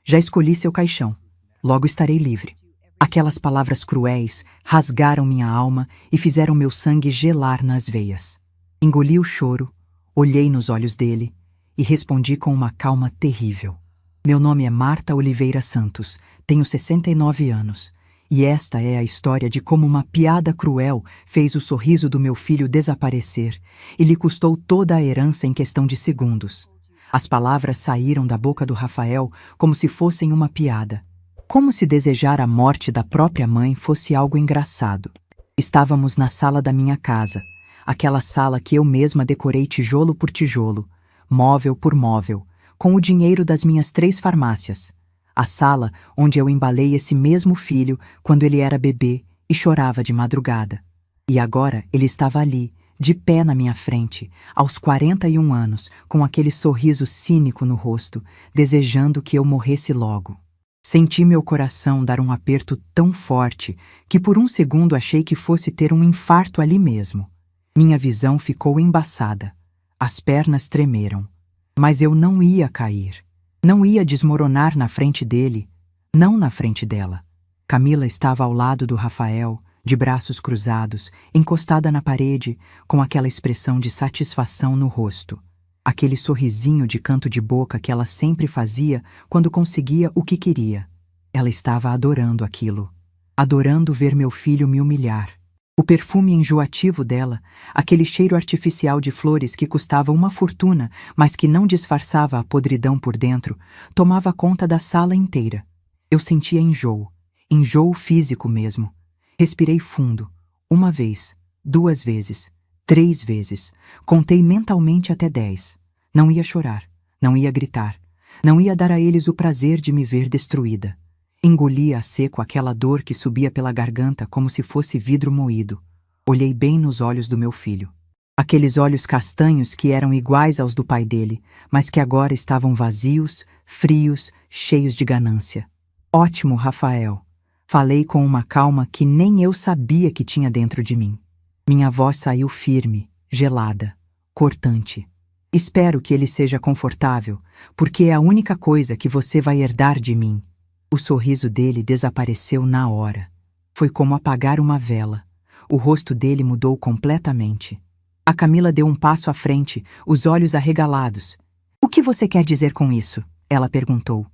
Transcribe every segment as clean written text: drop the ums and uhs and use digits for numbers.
Já escolhi seu caixão. Logo estarei livre. Aquelas palavras cruéis rasgaram minha alma e fizeram meu sangue gelar nas veias. Engoli o choro, olhei nos olhos dele e respondi com uma calma terrível. Meu nome é Marta Oliveira Santos, tenho 69 anos. E esta é a história de como uma piada cruel fez o sorriso do meu filho desaparecer e lhe custou toda a herança em questão de segundos. As palavras saíram da boca do Rafael como se fossem uma piada. Como se desejar a morte da própria mãe fosse algo engraçado. Estávamos na sala da minha casa, aquela sala que eu mesma decorei tijolo por tijolo, móvel por móvel, com o dinheiro das minhas 3 farmácias. A sala onde eu embalei esse mesmo filho quando ele era bebê e chorava de madrugada. E agora ele estava ali, de pé na minha frente, aos 41 anos, com aquele sorriso cínico no rosto, desejando que eu morresse logo. Senti meu coração dar um aperto tão forte que por um segundo achei que fosse ter um infarto ali mesmo. Minha visão ficou embaçada. As pernas tremeram. Mas eu não ia cair. Não ia desmoronar na frente dele, não na frente dela. Camila estava ao lado do Rafael, de braços cruzados, encostada na parede, com aquela expressão de satisfação no rosto. Aquele sorrisinho de canto de boca que ela sempre fazia quando conseguia o que queria. Ela estava adorando aquilo. Adorando ver meu filho me humilhar. O perfume enjoativo dela, aquele cheiro artificial de flores que custava uma fortuna, mas que não disfarçava a podridão por dentro, tomava conta da sala inteira. Eu sentia enjoo físico mesmo. Respirei fundo, 1 vez, 2 vezes, 3 vezes. Contei mentalmente até 10. Não ia chorar, não ia gritar, não ia dar a eles o prazer de me ver destruída. Engoli a seco aquela dor que subia pela garganta como se fosse vidro moído. Olhei bem nos olhos do meu filho. Aqueles olhos castanhos que eram iguais aos do pai dele, mas que agora estavam vazios, frios, cheios de ganância. Ótimo, Rafael. Falei com uma calma que nem eu sabia que tinha dentro de mim. Minha voz saiu firme, gelada, cortante. Espero que ele seja confortável, porque é a única coisa que você vai herdar de mim. O sorriso dele desapareceu na hora. Foi como apagar uma vela. O rosto dele mudou completamente. A Camila deu um passo à frente, os olhos arregalados. "O que você quer dizer com isso?" ela perguntou.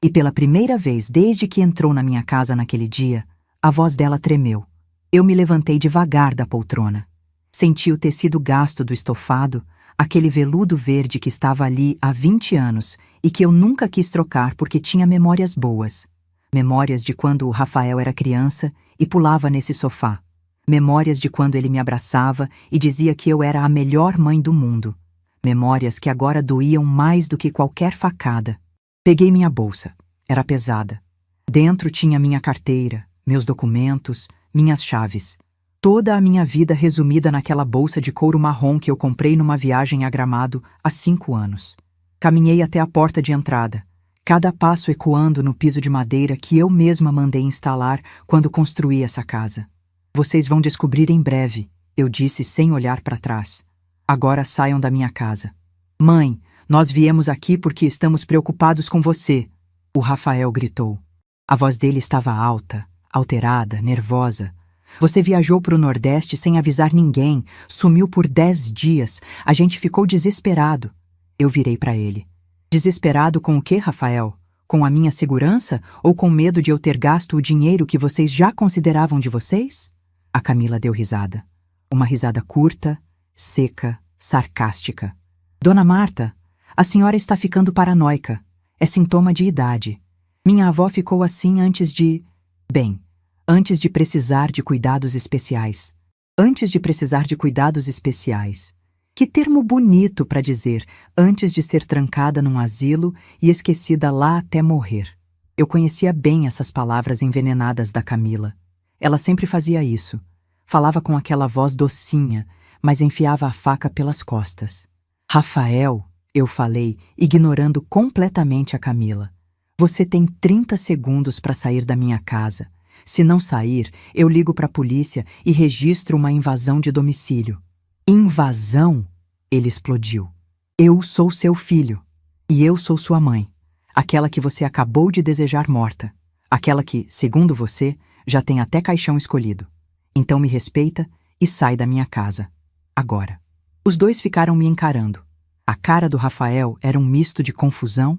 E pela primeira vez desde que entrou na minha casa naquele dia, a voz dela tremeu. Eu me levantei devagar da poltrona. Senti o tecido gasto do estofado, aquele veludo verde que estava ali há 20 anos e que eu nunca quis trocar porque tinha memórias boas. Memórias de quando o Rafael era criança e pulava nesse sofá. Memórias de quando ele me abraçava e dizia que eu era a melhor mãe do mundo. Memórias que agora doíam mais do que qualquer facada. Peguei minha bolsa. Era pesada. Dentro tinha minha carteira, meus documentos, minhas chaves. Toda a minha vida resumida naquela bolsa de couro marrom que eu comprei numa viagem a Gramado há 5 anos. Caminhei até a porta de entrada, cada passo ecoando no piso de madeira que eu mesma mandei instalar quando construí essa casa. "Vocês vão descobrir em breve", eu disse sem olhar para trás. "Agora saiam da minha casa." "Mãe, nós viemos aqui porque estamos preocupados com você", o Rafael gritou. A voz dele estava alta, alterada, nervosa. "Você viajou para o Nordeste sem avisar ninguém, sumiu por 10 dias, a gente ficou desesperado." Eu virei para ele. "Desesperado com o quê, Rafael? Com a minha segurança ou com medo de eu ter gasto o dinheiro que vocês já consideravam de vocês?" A Camila deu risada. Uma risada curta, seca, sarcástica. "Dona Marta, a senhora está ficando paranoica. É sintoma de idade. Minha avó ficou assim antes de... antes de precisar de cuidados especiais. Antes de precisar de cuidados especiais. Que termo bonito para dizer antes de ser trancada num asilo e esquecida lá até morrer." Eu conhecia bem essas palavras envenenadas da Camila. Ela sempre fazia isso. Falava com aquela voz docinha, mas enfiava a faca pelas costas. "Rafael", eu falei, ignorando completamente a Camila. "Você tem 30 segundos para sair da minha casa. Se não sair, eu ligo para a polícia e registro uma invasão de domicílio." "Invasão?" Ele explodiu. "Eu sou seu filho. E eu sou sua mãe. Aquela que você acabou de desejar morta. Aquela que, segundo você, já tem até caixão escolhido. Então me respeita e sai da minha casa. Agora. Os dois ficaram me encarando. A cara do Rafael era um misto de confusão,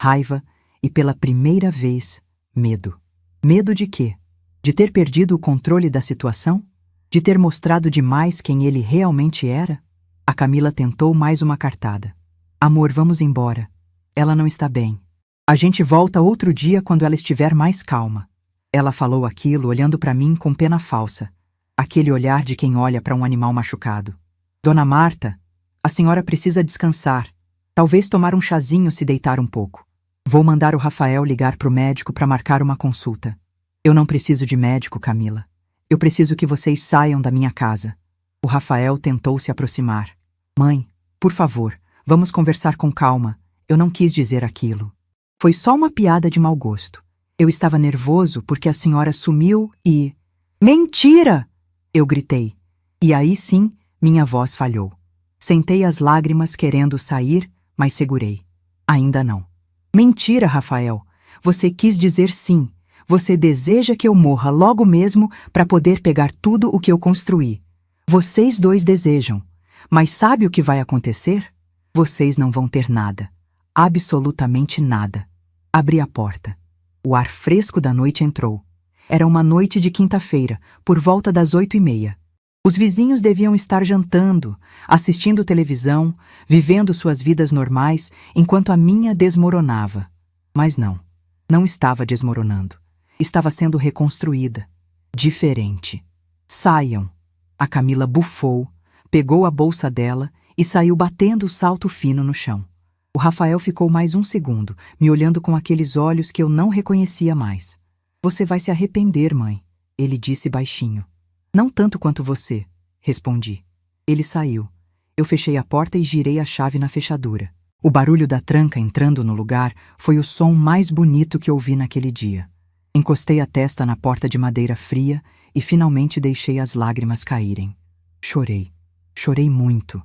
raiva e, pela primeira vez, medo. Medo de quê? De ter perdido o controle da situação? De ter mostrado demais quem ele realmente era? A Camila tentou mais uma cartada. Amor, vamos embora. Ela não está bem. A gente volta outro dia quando ela estiver mais calma. Ela falou aquilo olhando para mim com pena falsa. Aquele olhar de quem olha para um animal machucado. Dona Marta, a senhora precisa descansar. Talvez tomar um chazinho se deitar um pouco. Vou mandar o Rafael ligar pro médico para marcar uma consulta. Eu não preciso de médico, Camila. Eu preciso que vocês saiam da minha casa. O Rafael tentou se aproximar. Mãe, por favor, vamos conversar com calma. Eu não quis dizer aquilo. Foi só uma piada de mau gosto. Eu estava nervoso porque a senhora sumiu e... Mentira! Eu gritei. E aí sim, minha voz falhou. Sentei as lágrimas querendo sair, mas segurei. Ainda não. Mentira, Rafael. Você quis dizer sim. Você deseja que eu morra logo mesmo para poder pegar tudo o que eu construí. Vocês dois desejam. Mas sabe o que vai acontecer? Vocês não vão ter nada. Absolutamente nada. Abri a porta. O ar fresco da noite entrou. Era uma noite de quinta-feira, por volta das 8h30. Os vizinhos deviam estar jantando, assistindo televisão, vivendo suas vidas normais, enquanto a minha desmoronava. Mas não. Não estava desmoronando. Estava sendo reconstruída. Diferente. Saiam. A Camila bufou, pegou a bolsa dela e saiu batendo o salto fino no chão. O Rafael ficou mais um segundo, me olhando com aqueles olhos que eu não reconhecia mais. Você vai se arrepender, mãe, ele disse baixinho. Não tanto quanto você, respondi. Ele saiu. Eu fechei a porta e girei a chave na fechadura. O barulho da tranca entrando no lugar foi o som mais bonito que ouvi naquele dia. Encostei a testa na porta de madeira fria e finalmente deixei as lágrimas caírem. Chorei. Chorei muito.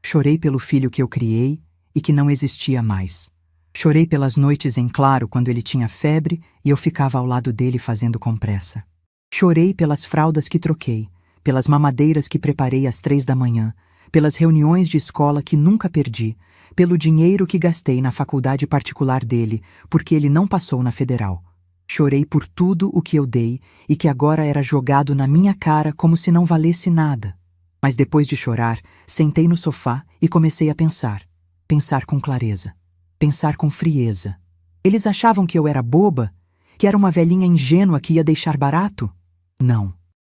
Chorei pelo filho que eu criei e que não existia mais. Chorei pelas noites em claro quando ele tinha febre e eu ficava ao lado dele fazendo compressa. Chorei pelas fraldas que troquei, pelas mamadeiras que preparei às 3 da manhã, pelas reuniões de escola que nunca perdi, pelo dinheiro que gastei na faculdade particular dele, porque ele não passou na federal. Chorei por tudo o que eu dei e que agora era jogado na minha cara como se não valesse nada. Mas depois de chorar, sentei no sofá e comecei a pensar. Pensar com clareza. Pensar com frieza. Eles achavam que eu era boba? Que era uma velhinha ingênua que ia deixar barato? Não.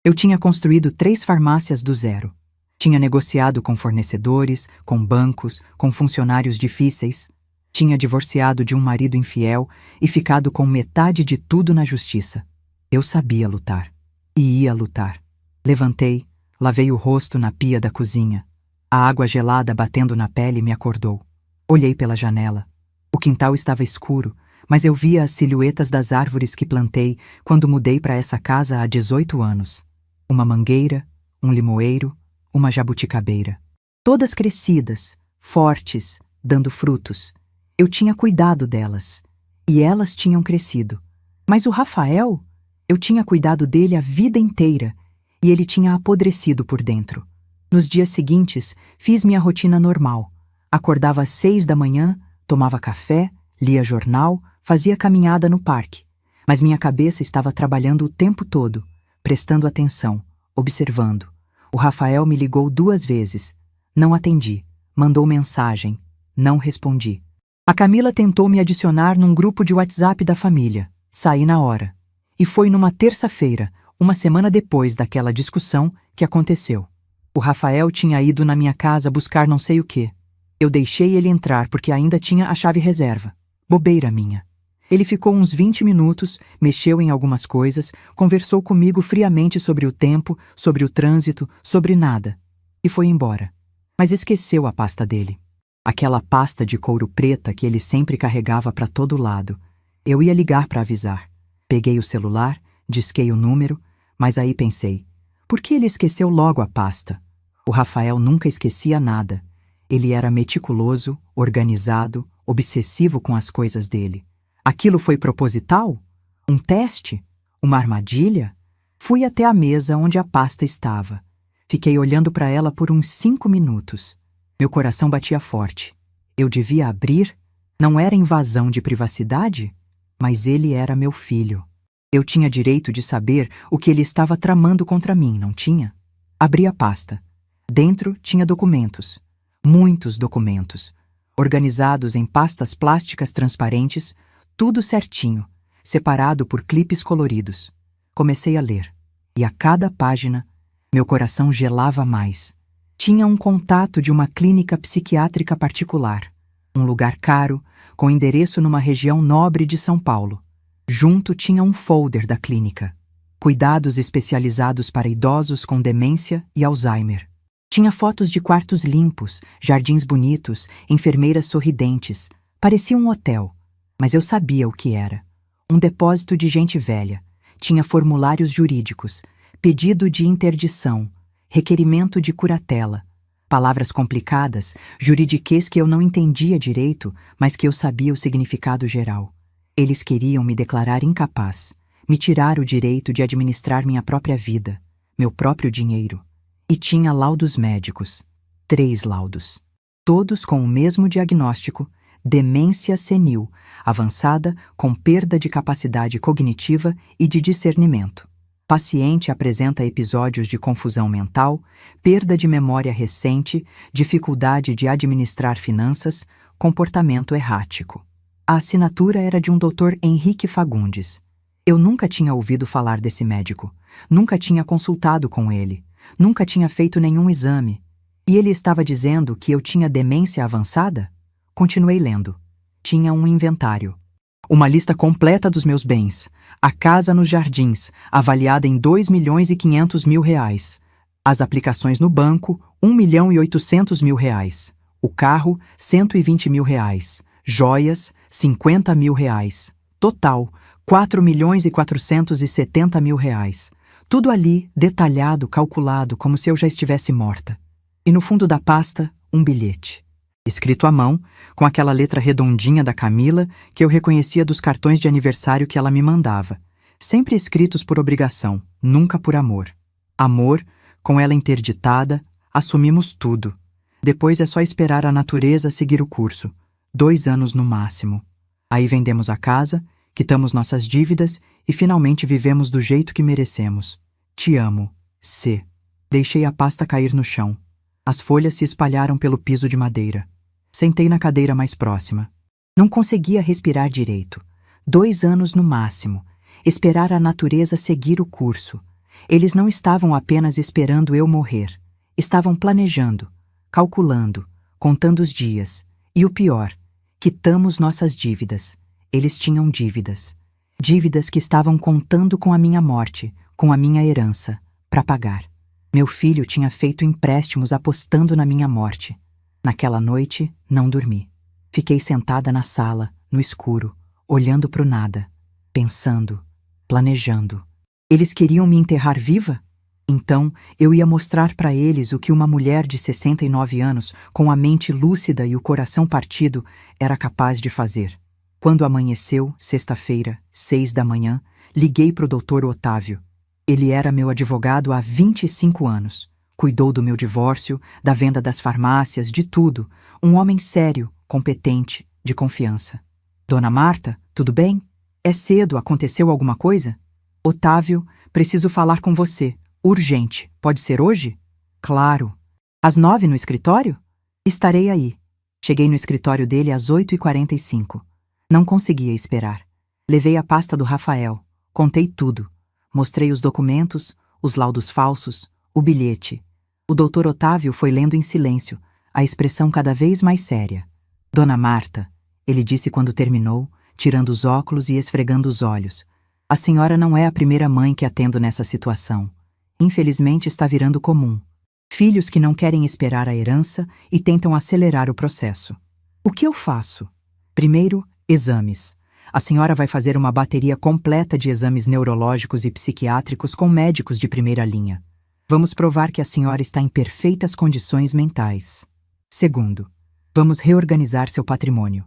Eu tinha construído 3 farmácias do zero. Tinha negociado com fornecedores, com bancos, com funcionários difíceis. Tinha divorciado de um marido infiel e ficado com metade de tudo na justiça. Eu sabia lutar. E ia lutar. Levantei, lavei o rosto na pia da cozinha. A água gelada batendo na pele me acordou. Olhei pela janela. O quintal estava escuro, mas eu via as silhuetas das árvores que plantei quando mudei para essa casa há 18 anos. Uma mangueira, um limoeiro, uma jabuticabeira. Todas crescidas, fortes, dando frutos. Eu tinha cuidado delas. E elas tinham crescido. Mas o Rafael? Eu tinha cuidado dele a vida inteira. E ele tinha apodrecido por dentro. Nos dias seguintes, fiz minha rotina normal. Acordava às 6 da manhã, tomava café, lia jornal, fazia caminhada no parque. Mas minha cabeça estava trabalhando o tempo todo, prestando atenção, observando. O Rafael me ligou 2 vezes. Não atendi. Mandou mensagem. Não respondi. A Camila tentou me adicionar num grupo de WhatsApp da família. Saí na hora. E foi numa terça-feira, uma semana depois daquela discussão, que aconteceu. O Rafael tinha ido na minha casa buscar não sei o quê. Eu deixei ele entrar porque ainda tinha a chave reserva. Bobeira minha. Ele ficou uns 20 minutos, mexeu em algumas coisas, conversou comigo friamente sobre o tempo, sobre o trânsito, sobre nada. E foi embora. Mas esqueceu a pasta dele. Aquela pasta de couro preta que ele sempre carregava para todo lado. Eu ia ligar para avisar. Peguei o celular, disquei o número, mas aí pensei, por que ele esqueceu logo a pasta? O Rafael nunca esquecia nada. Ele era meticuloso, organizado, obsessivo com as coisas dele. Aquilo foi proposital? Um teste? Uma armadilha? Fui até a mesa onde a pasta estava. Fiquei olhando para ela por uns 5 minutos. Meu coração batia forte. Eu devia abrir? Não era invasão de privacidade? Mas ele era meu filho. Eu tinha direito de saber o que ele estava tramando contra mim, não tinha? Abri a pasta. Dentro tinha documentos. Muitos documentos. Organizados em pastas plásticas transparentes, tudo certinho, separado por clipes coloridos. Comecei a ler. E a cada página, meu coração gelava mais. Tinha um contato de uma clínica psiquiátrica particular. Um lugar caro, com endereço numa região nobre de São Paulo. Junto tinha um folder da clínica. Cuidados especializados para idosos com demência e Alzheimer. Tinha fotos de quartos limpos, jardins bonitos, enfermeiras sorridentes. Parecia um hotel, mas eu sabia o que era. Um depósito de gente velha. Tinha formulários jurídicos, pedido de interdição, requerimento de curatela. Palavras complicadas, juridiquês que eu não entendia direito, mas que eu sabia o significado geral. Eles queriam me declarar incapaz, me tirar o direito de administrar minha própria vida, meu próprio dinheiro. E tinha laudos médicos. 3 laudos. Todos com o mesmo diagnóstico: demência senil, avançada com perda de capacidade cognitiva e de discernimento. Paciente apresenta episódios de confusão mental, perda de memória recente, dificuldade de administrar finanças, comportamento errático. A assinatura era de um Dr. Henrique Fagundes. Eu nunca tinha ouvido falar desse médico, nunca tinha consultado com ele, nunca tinha feito nenhum exame. E ele estava dizendo que eu tinha demência avançada? Continuei lendo. Tinha um inventário. Uma lista completa dos meus bens. A casa nos Jardins, avaliada em R$ 2.500.000. As aplicações no banco, R$ 1.800.000. O carro, R$ 120.000. Joias, R$ 50.000. Total, R$ 4.470.000. Tudo ali, detalhado, calculado, como se eu já estivesse morta. E no fundo da pasta, um bilhete. Escrito à mão, com aquela letra redondinha da Camila, que eu reconhecia dos cartões de aniversário que ela me mandava. Sempre escritos por obrigação, nunca por amor. Amor, com ela interditada, assumimos tudo. Depois é só esperar a natureza seguir o curso. 2 anos no máximo. Aí vendemos a casa, quitamos nossas dívidas e finalmente vivemos do jeito que merecemos. Te amo, C. Deixei a pasta cair no chão. As folhas se espalharam pelo piso de madeira. Sentei na cadeira mais próxima. Não conseguia respirar direito. 2 anos no máximo. Esperar a natureza seguir o curso. Eles não estavam apenas esperando eu morrer. Estavam planejando, calculando, contando os dias. E o pior, quitamos nossas dívidas. Eles tinham dívidas. Dívidas que estavam contando com a minha morte, com a minha herança, para pagar. Meu filho tinha feito empréstimos apostando na minha morte. Naquela noite, não dormi. Fiquei sentada na sala, no escuro, olhando para o nada, pensando, planejando. Eles queriam me enterrar viva? Então, eu ia mostrar para eles o que uma mulher de 69 anos, com a mente lúcida e o coração partido, era capaz de fazer. Quando amanheceu, sexta-feira, 6 da manhã, liguei para o Dr. Otávio. Ele era meu advogado há 25 anos. Cuidou do meu divórcio, da venda das farmácias, de tudo. Um homem sério, competente, de confiança. Dona Marta, tudo bem? É cedo, aconteceu alguma coisa? Otávio, preciso falar com você. Urgente. Pode ser hoje? Claro. Às 9 no escritório? Estarei aí. Cheguei no escritório dele às 8h45. Não conseguia esperar. Levei a pasta do Rafael. Contei tudo. Mostrei os documentos, os laudos falsos, o bilhete. O Dr. Otávio foi lendo em silêncio, a expressão cada vez mais séria. Dona Marta, ele disse quando terminou, tirando os óculos e esfregando os olhos. A senhora não é a primeira mãe que atendo nessa situação. Infelizmente está virando comum. Filhos que não querem esperar a herança e tentam acelerar o processo. O que eu faço? Primeiro, exames. A senhora vai fazer uma bateria completa de exames neurológicos e psiquiátricos com médicos de primeira linha. Vamos provar que a senhora está em perfeitas condições mentais. Segundo, vamos reorganizar seu patrimônio.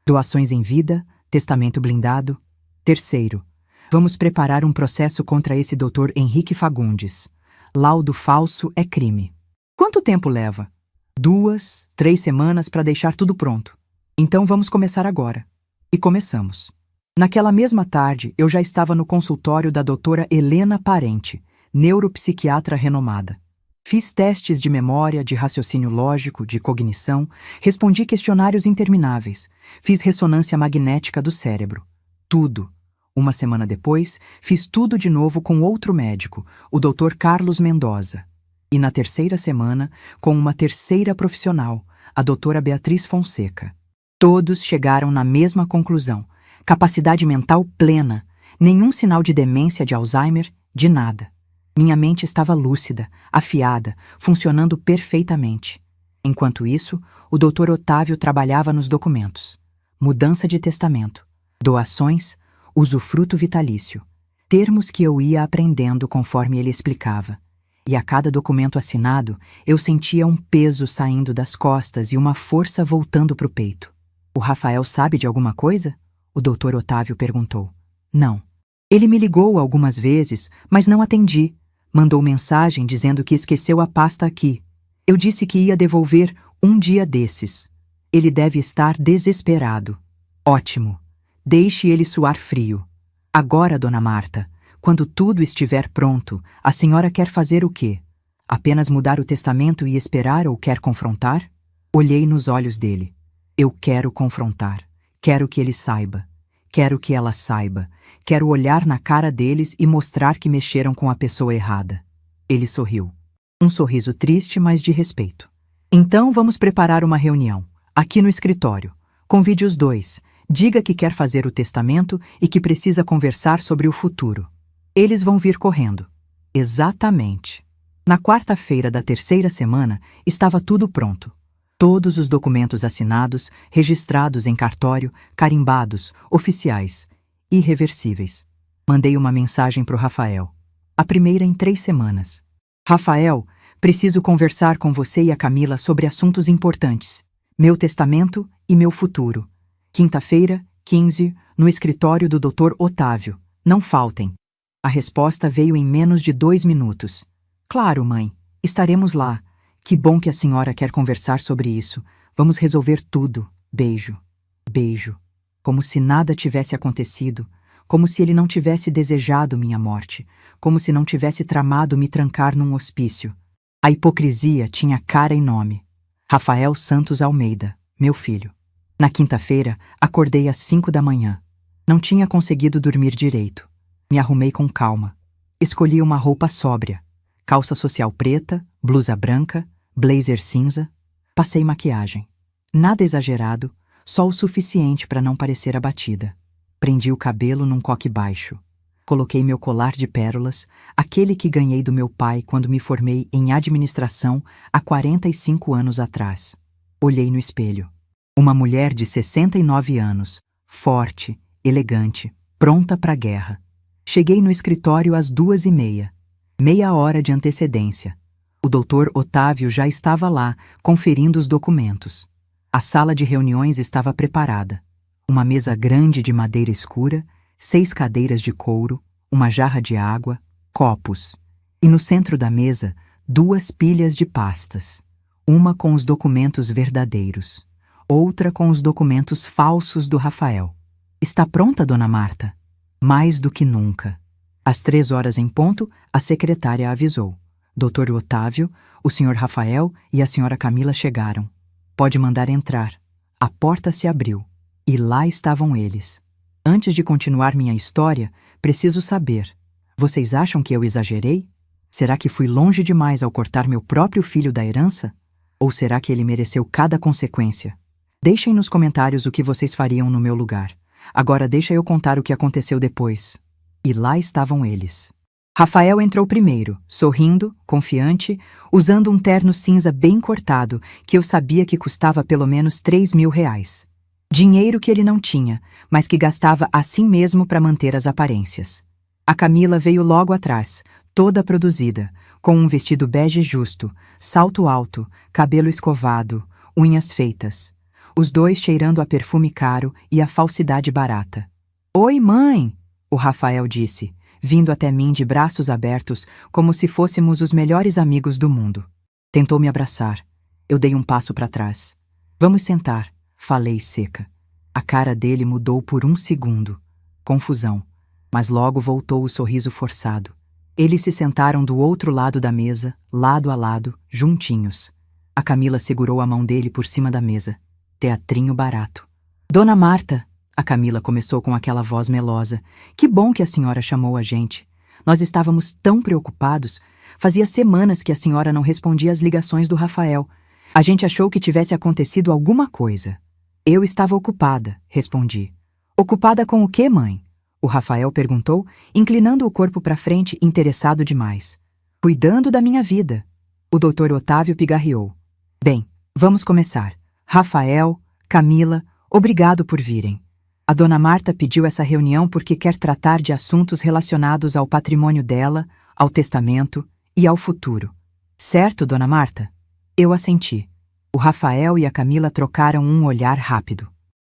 Doações em vida, Testamento blindado. Terceiro, vamos preparar um processo contra esse Dr. Henrique Fagundes. Laudo falso é crime. Quanto tempo leva? 2, 3 semanas para deixar tudo pronto. Então vamos começar agora. E começamos. Naquela mesma tarde, eu já estava no consultório da doutora Helena Parente, neuropsiquiatra renomada. Fiz testes de memória, de raciocínio lógico, de cognição, respondi questionários intermináveis, fiz ressonância magnética do cérebro. Tudo. Uma semana depois, fiz tudo de novo com outro médico, o Dr. Carlos Mendoza. E na terceira semana, com uma terceira profissional, a doutora Beatriz Fonseca. Todos chegaram na mesma conclusão: capacidade mental plena, nenhum sinal de demência, de Alzheimer, de nada. Minha mente estava lúcida, afiada, funcionando perfeitamente. Enquanto isso, o Dr. Otávio trabalhava nos documentos. Mudança de testamento, doações, usufruto vitalício. Termos que eu ia aprendendo conforme ele explicava. E a cada documento assinado, eu sentia um peso saindo das costas e uma força voltando para o peito. O Rafael sabe de alguma coisa? O Dr. Otávio perguntou. Não. Ele me ligou algumas vezes, mas não atendi. Mandou mensagem dizendo que esqueceu a pasta aqui. Eu disse que ia devolver um dia desses. Ele deve estar desesperado. Ótimo. Deixe ele suar frio. Agora, dona Marta, quando tudo estiver pronto, a senhora quer fazer o quê? Apenas mudar o testamento e esperar ou quer confrontar? Olhei nos olhos dele. Eu quero confrontar. Quero que ele saiba. Quero que ela saiba. Quero olhar na cara deles e mostrar que mexeram com a pessoa errada. Ele sorriu. Um sorriso triste, mas de respeito. Então vamos preparar uma reunião. Aqui no escritório. Convide os dois. Diga que quer fazer o testamento e que precisa conversar sobre o futuro. Eles vão vir correndo. Exatamente. Na quarta-feira da terceira semana, estava tudo pronto. Todos os documentos assinados, registrados em cartório, carimbados, oficiais, irreversíveis. Mandei uma mensagem para o Rafael. A primeira em 3 semanas. Rafael, preciso conversar com você e a Camila sobre assuntos importantes. Meu testamento e meu futuro. Quinta-feira, 15, no escritório do Dr. Otávio. Não faltem. A resposta veio em menos de 2 minutos. Claro, mãe. Estaremos lá. Que bom que a senhora quer conversar sobre isso. Vamos resolver tudo. Beijo. Beijo. Como se nada tivesse acontecido. Como se ele não tivesse desejado minha morte. Como se não tivesse tramado me trancar num hospício. A hipocrisia tinha cara e nome. Rafael Santos Almeida, meu filho. Na quinta-feira, acordei às 5 da manhã. Não tinha conseguido dormir direito. Me arrumei com calma. Escolhi uma roupa sóbria. Calça social preta, blusa branca, blazer cinza. Passei maquiagem. Nada exagerado, só o suficiente para não parecer abatida. Prendi o cabelo num coque baixo. Coloquei meu colar de pérolas, aquele que ganhei do meu pai quando me formei em administração há 45 anos atrás. Olhei no espelho. Uma mulher de 69 anos, forte, elegante, pronta para a guerra. Cheguei no escritório às 2h30. Meia hora de antecedência. O Dr. Otávio já estava lá, conferindo os documentos. A sala de reuniões estava preparada. Uma mesa grande de madeira escura, 6 cadeiras de couro, uma jarra de água, copos. E no centro da mesa, 2 pilhas de pastas. Uma com os documentos verdadeiros, outra com os documentos falsos do Rafael. Está pronta, dona Marta? Mais do que nunca. Às 3 horas em ponto, a secretária avisou. Dr. Otávio, o Sr. Rafael e a Sra. Camila chegaram. Pode mandar entrar. A porta se abriu. E lá estavam eles. Antes de continuar minha história, preciso saber. Vocês acham que eu exagerei? Será que fui longe demais ao cortar meu próprio filho da herança? Ou será que ele mereceu cada consequência? Deixem nos comentários o que vocês fariam no meu lugar. Agora deixa eu contar o que aconteceu depois. E lá estavam eles. Rafael entrou primeiro, sorrindo, confiante, usando um terno cinza bem cortado, que eu sabia que custava pelo menos R$3.000. Dinheiro que ele não tinha, mas que gastava assim mesmo para manter as aparências. A Camila veio logo atrás, toda produzida, com um vestido bege justo, salto alto, cabelo escovado, unhas feitas. os dois cheirando a perfume caro e a falsidade barata. Oi, mãe! O Rafael disse, vindo até mim de braços abertos como se fôssemos os melhores amigos do mundo. Tentou me abraçar. Eu dei um passo para trás. Vamos sentar, falei seca. A cara dele mudou por um segundo. Confusão. Mas logo voltou o sorriso forçado. Eles se sentaram do outro lado da mesa, lado a lado, juntinhos. A Camila segurou a mão dele por cima da mesa. Teatrinho barato. Dona Marta, a Camila começou com aquela voz melosa. Que bom que a senhora chamou a gente. Nós estávamos tão preocupados. Fazia semanas que a senhora não respondia às ligações do Rafael. A gente achou que tivesse acontecido alguma coisa. Eu estava ocupada, respondi. Ocupada com o quê, mãe? O Rafael perguntou, inclinando o corpo para frente, interessado demais. Cuidando da minha vida. O doutor Otávio pigarreou. Bem, vamos começar. Rafael, Camila, obrigado por virem. A dona Marta pediu essa reunião porque quer tratar de assuntos relacionados ao patrimônio dela, ao testamento e ao futuro. Certo, dona Marta? Eu assenti. O Rafael e a Camila trocaram um olhar rápido.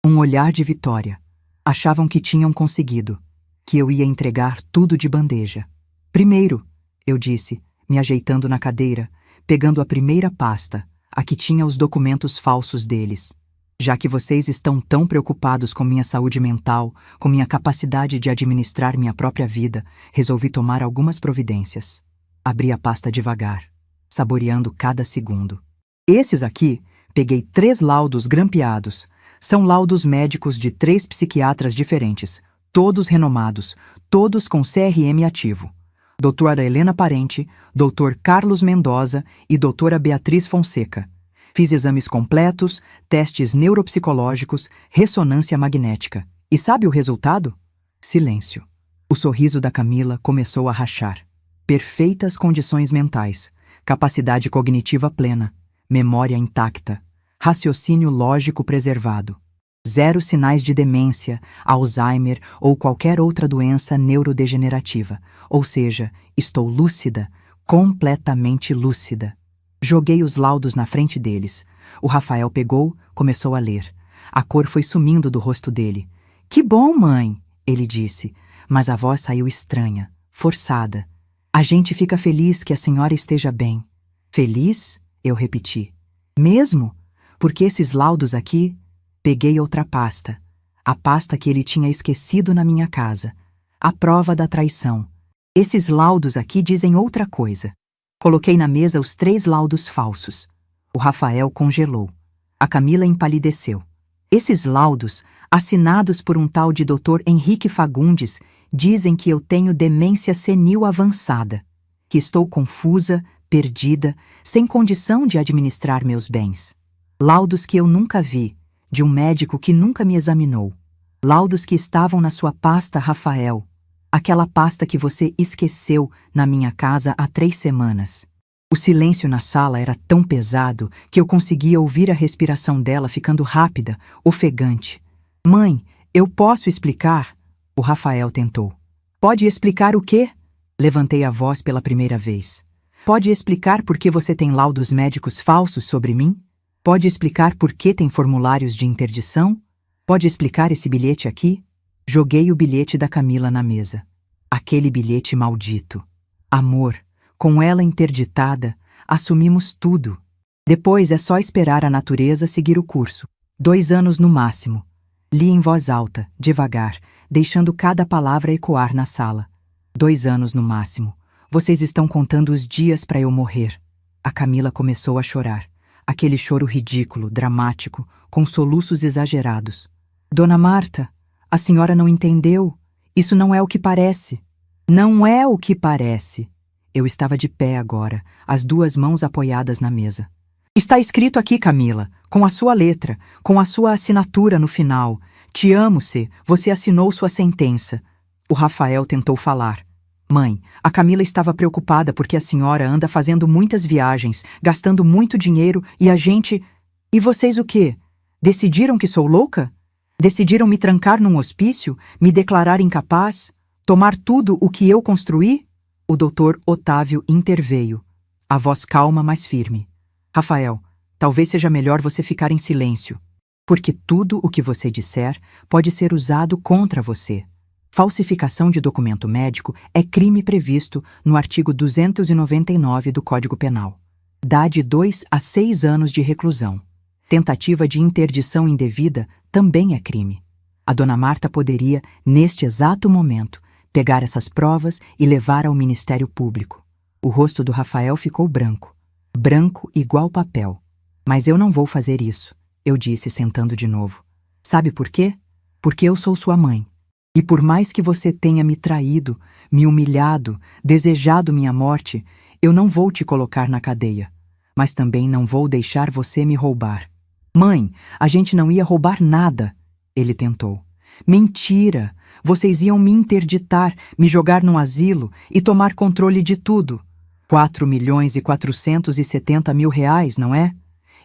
Um olhar de vitória. Achavam que tinham conseguido, que eu ia entregar tudo de bandeja. Primeiro, eu disse, me ajeitando na cadeira, pegando a primeira pasta, a que tinha os documentos falsos deles. Já que vocês estão tão preocupados com minha saúde mental, com minha capacidade de administrar minha própria vida, resolvi tomar algumas providências. Abri a pasta devagar, saboreando cada segundo. Esses aqui, peguei 3 laudos grampeados. São laudos médicos de 3 psiquiatras diferentes, todos renomados, todos com CRM ativo. Doutora Helena Parente, Dr. Carlos Mendoza e Doutora Beatriz Fonseca. Fiz exames completos, testes neuropsicológicos, ressonância magnética. E sabe o resultado? Silêncio. O sorriso da Camila começou a rachar. Perfeitas condições mentais, capacidade cognitiva plena, memória intacta, raciocínio lógico preservado. 0 sinais de demência, Alzheimer ou qualquer outra doença neurodegenerativa. Ou seja, estou lúcida, completamente lúcida. Joguei os laudos na frente deles. O Rafael pegou, começou a ler. A cor foi sumindo do rosto dele. Que bom, mãe, ele disse, mas a voz saiu estranha, forçada. A gente fica feliz que a senhora esteja bem. Feliz? Eu repeti. Mesmo? Porque esses laudos aqui... Peguei outra pasta. A pasta que ele tinha esquecido na minha casa. A prova da traição. Esses laudos aqui dizem outra coisa. Coloquei na mesa os 3 laudos falsos. O Rafael congelou. A Camila empalideceu. Esses laudos, assinados por um tal de Dr. Henrique Fagundes, dizem que eu tenho demência senil avançada, que estou confusa, perdida, sem condição de administrar meus bens. Laudos que eu nunca vi, de um médico que nunca me examinou. Laudos que estavam na sua pasta, Rafael. Aquela pasta que você esqueceu na minha casa há 3 semanas. O silêncio na sala era tão pesado que eu conseguia ouvir a respiração dela ficando rápida, ofegante. Mãe, eu posso explicar? O Rafael tentou. Pode explicar o quê? Levantei a voz pela primeira vez. Pode explicar por que você tem laudos médicos falsos sobre mim? Pode explicar por que tem formulários de interdição? Pode explicar esse bilhete aqui? Joguei o bilhete da Camila na mesa. Aquele bilhete maldito. Amor, com ela interditada, assumimos tudo. Depois é só esperar a natureza seguir o curso. 2 anos no máximo. Li em voz alta, devagar, deixando cada palavra ecoar na sala. 2 anos no máximo. Vocês estão contando os dias para eu morrer. A Camila começou a chorar. Aquele choro ridículo, dramático, com soluços exagerados. Dona Marta, a senhora não entendeu. Isso não é o que parece. Não é o que parece. Eu estava de pé agora, as 2 mãos apoiadas na mesa. Está escrito aqui, Camila, com a sua letra, com a sua assinatura no final. Te amo-se, você assinou sua sentença. O Rafael tentou falar. Mãe, a Camila estava preocupada porque a senhora anda fazendo muitas viagens, gastando muito dinheiro e a gente... E vocês o quê? Decidiram que sou louca? Decidiram me trancar num hospício? Me declarar incapaz? Tomar tudo o que eu construí? O doutor Otávio interveio. A voz calma, mas firme. Rafael, talvez seja melhor você ficar em silêncio. Porque tudo o que você disser pode ser usado contra você. Falsificação de documento médico é crime previsto no artigo 299 do Código Penal. Dá de 2 a 6 anos de reclusão. Tentativa de interdição indevida também é crime. A dona Marta poderia, neste exato momento, pegar essas provas e levar ao Ministério Público. O rosto do Rafael ficou branco. Branco igual papel. Mas eu não vou fazer isso, eu disse sentando de novo. Sabe por quê? Porque eu sou sua mãe. E por mais que você tenha me traído, me humilhado, desejado minha morte, eu não vou te colocar na cadeia. Mas também não vou deixar você me roubar. Mãe, a gente não ia roubar nada, ele tentou. Mentira! Vocês iam me interditar, me jogar num asilo e tomar controle de tudo. 4.470.000 reais, não é?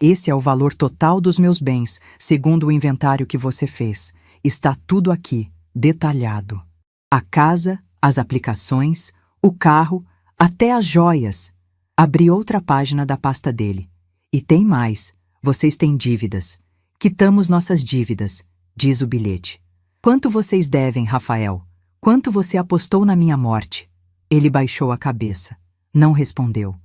Esse é o valor total dos meus bens, segundo o inventário que você fez. Está tudo aqui, detalhado. A casa, as aplicações, o carro, até as joias. Abri outra página da pasta dele. E tem mais. Vocês têm dívidas. Quitamos nossas dívidas, diz o bilhete. Quanto vocês devem, Rafael? Quanto você apostou na minha morte? Ele baixou a cabeça. Não respondeu.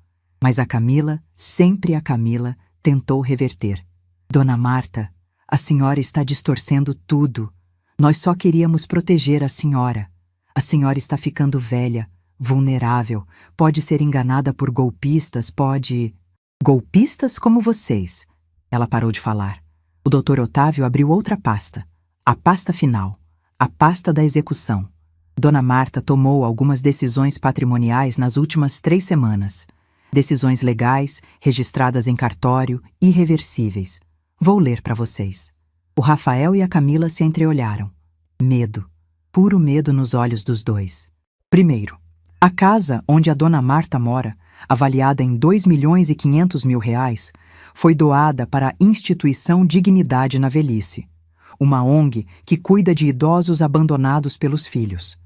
Mas a Camila, sempre a Camila, tentou reverter. Dona Marta, a senhora está distorcendo tudo. Nós só queríamos proteger a senhora. A senhora está ficando velha, vulnerável, pode ser enganada por golpistas, pode... Golpistas como vocês. Ela parou de falar. O Dr. Otávio abriu outra pasta. A pasta final. A pasta da execução. Dona Marta tomou algumas decisões patrimoniais nas últimas 3 semanas. Decisões legais, registradas em cartório, irreversíveis. Vou ler para vocês. O Rafael e a Camila se entreolharam. Medo. Puro medo nos olhos dos dois. Primeiro, a casa onde a Dona Marta mora, avaliada em 2.500.000 reais, foi doada para a Instituição Dignidade na Velhice, uma ONG que cuida de idosos abandonados pelos filhos.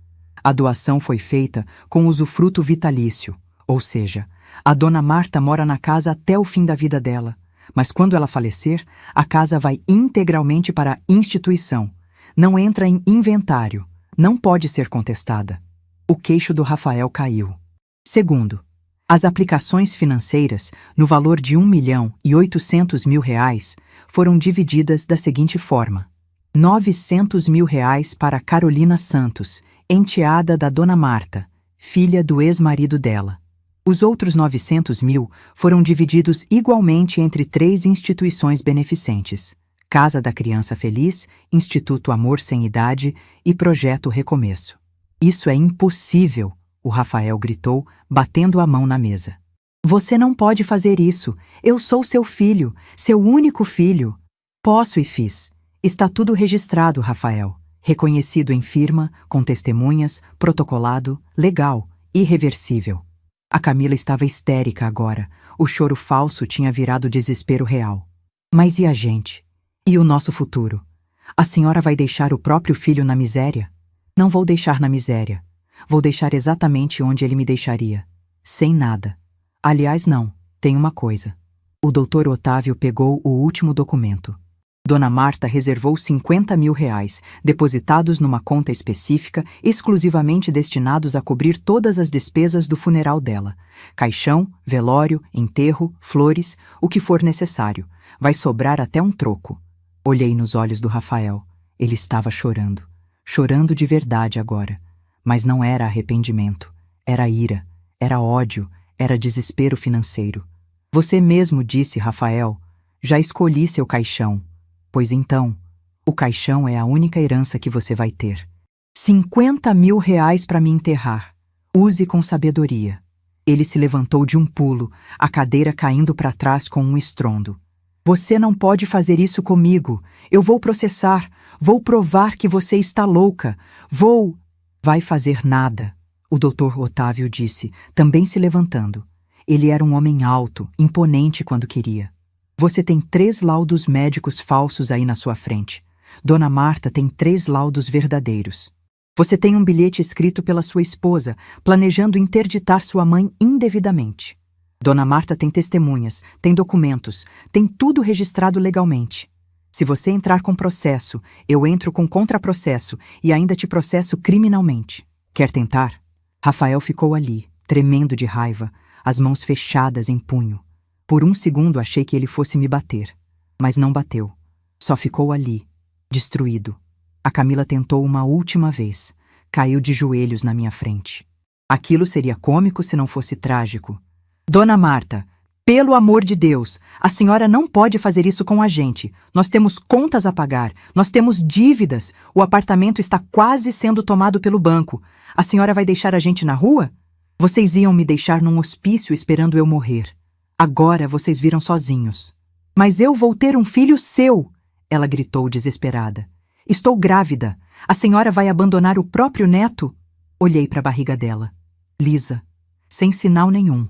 A doação foi feita com usufruto vitalício, ou seja, a Dona Marta mora na casa até o fim da vida dela, mas quando ela falecer, a casa vai integralmente para a instituição. Não entra em inventário, não pode ser contestada. O queixo do Rafael caiu. Segundo, as aplicações financeiras, no valor de 1.800.000 reais, foram divididas da seguinte forma: 900.000 reais para Carolina Santos, enteada da Dona Marta, filha do ex-marido dela. Os outros 900.000 foram divididos igualmente entre 3 instituições beneficentes: Casa da Criança Feliz, Instituto Amor Sem Idade e Projeto Recomeço. Isso é impossível, o Rafael gritou, batendo a mão na mesa. Você não pode fazer isso. Eu sou seu filho, seu único filho. Posso e fiz. Está tudo registrado, Rafael. Reconhecido em firma, com testemunhas, protocolado, legal, irreversível. A Camila estava histérica agora. O choro falso tinha virado desespero real. Mas e a gente? E o nosso futuro? A senhora vai deixar o próprio filho na miséria? Não vou deixar na miséria. Vou deixar exatamente onde ele me deixaria. Sem nada. Aliás, não. Tem uma coisa. O Dr. Otávio pegou o último documento. Dona Marta reservou 50.000 reais, depositados numa conta específica, exclusivamente destinados a cobrir todas as despesas do funeral dela. Caixão, velório, enterro, flores, o que for necessário. Vai sobrar até um troco. Olhei nos olhos do Rafael. Ele estava chorando. Chorando de verdade agora. Mas não era arrependimento. Era ira. Era ódio. Era desespero financeiro. Você mesmo disse, Rafael, já escolhi seu caixão. Pois então, o caixão é a única herança que você vai ter. 50.000 reais para me enterrar. Use com sabedoria. Ele se levantou de um pulo, a cadeira caindo para trás com um estrondo. Você não pode fazer isso comigo. Eu vou processar. Vou provar que você está louca. Vou... Vai fazer nada, o Dr. Otávio disse, também se levantando. Ele era um homem alto, imponente quando queria. Você tem 3 laudos médicos falsos aí na sua frente. Dona Marta tem 3 laudos verdadeiros. Você tem um bilhete escrito pela sua esposa, planejando interditar sua mãe indevidamente. Dona Marta tem testemunhas, tem documentos, tem tudo registrado legalmente. Se você entrar com processo, eu entro com contraprocesso e ainda te processo criminalmente. Quer tentar? Rafael ficou ali, tremendo de raiva, as mãos fechadas em punho. Por um segundo achei que ele fosse me bater, mas não bateu. Só ficou ali, destruído. A Camila tentou uma última vez. Caiu de joelhos na minha frente. Aquilo seria cômico se não fosse trágico. Dona Marta, pelo amor de Deus, a senhora não pode fazer isso com a gente. Nós temos contas a pagar, nós temos dívidas. O apartamento está quase sendo tomado pelo banco. A senhora vai deixar a gente na rua? Vocês iam me deixar num hospício esperando eu morrer. Agora vocês viram sozinhos. Mas eu vou ter um filho seu, ela gritou desesperada. Estou grávida. A senhora vai abandonar o próprio neto? Olhei para a barriga dela. Lisa. Sem sinal nenhum.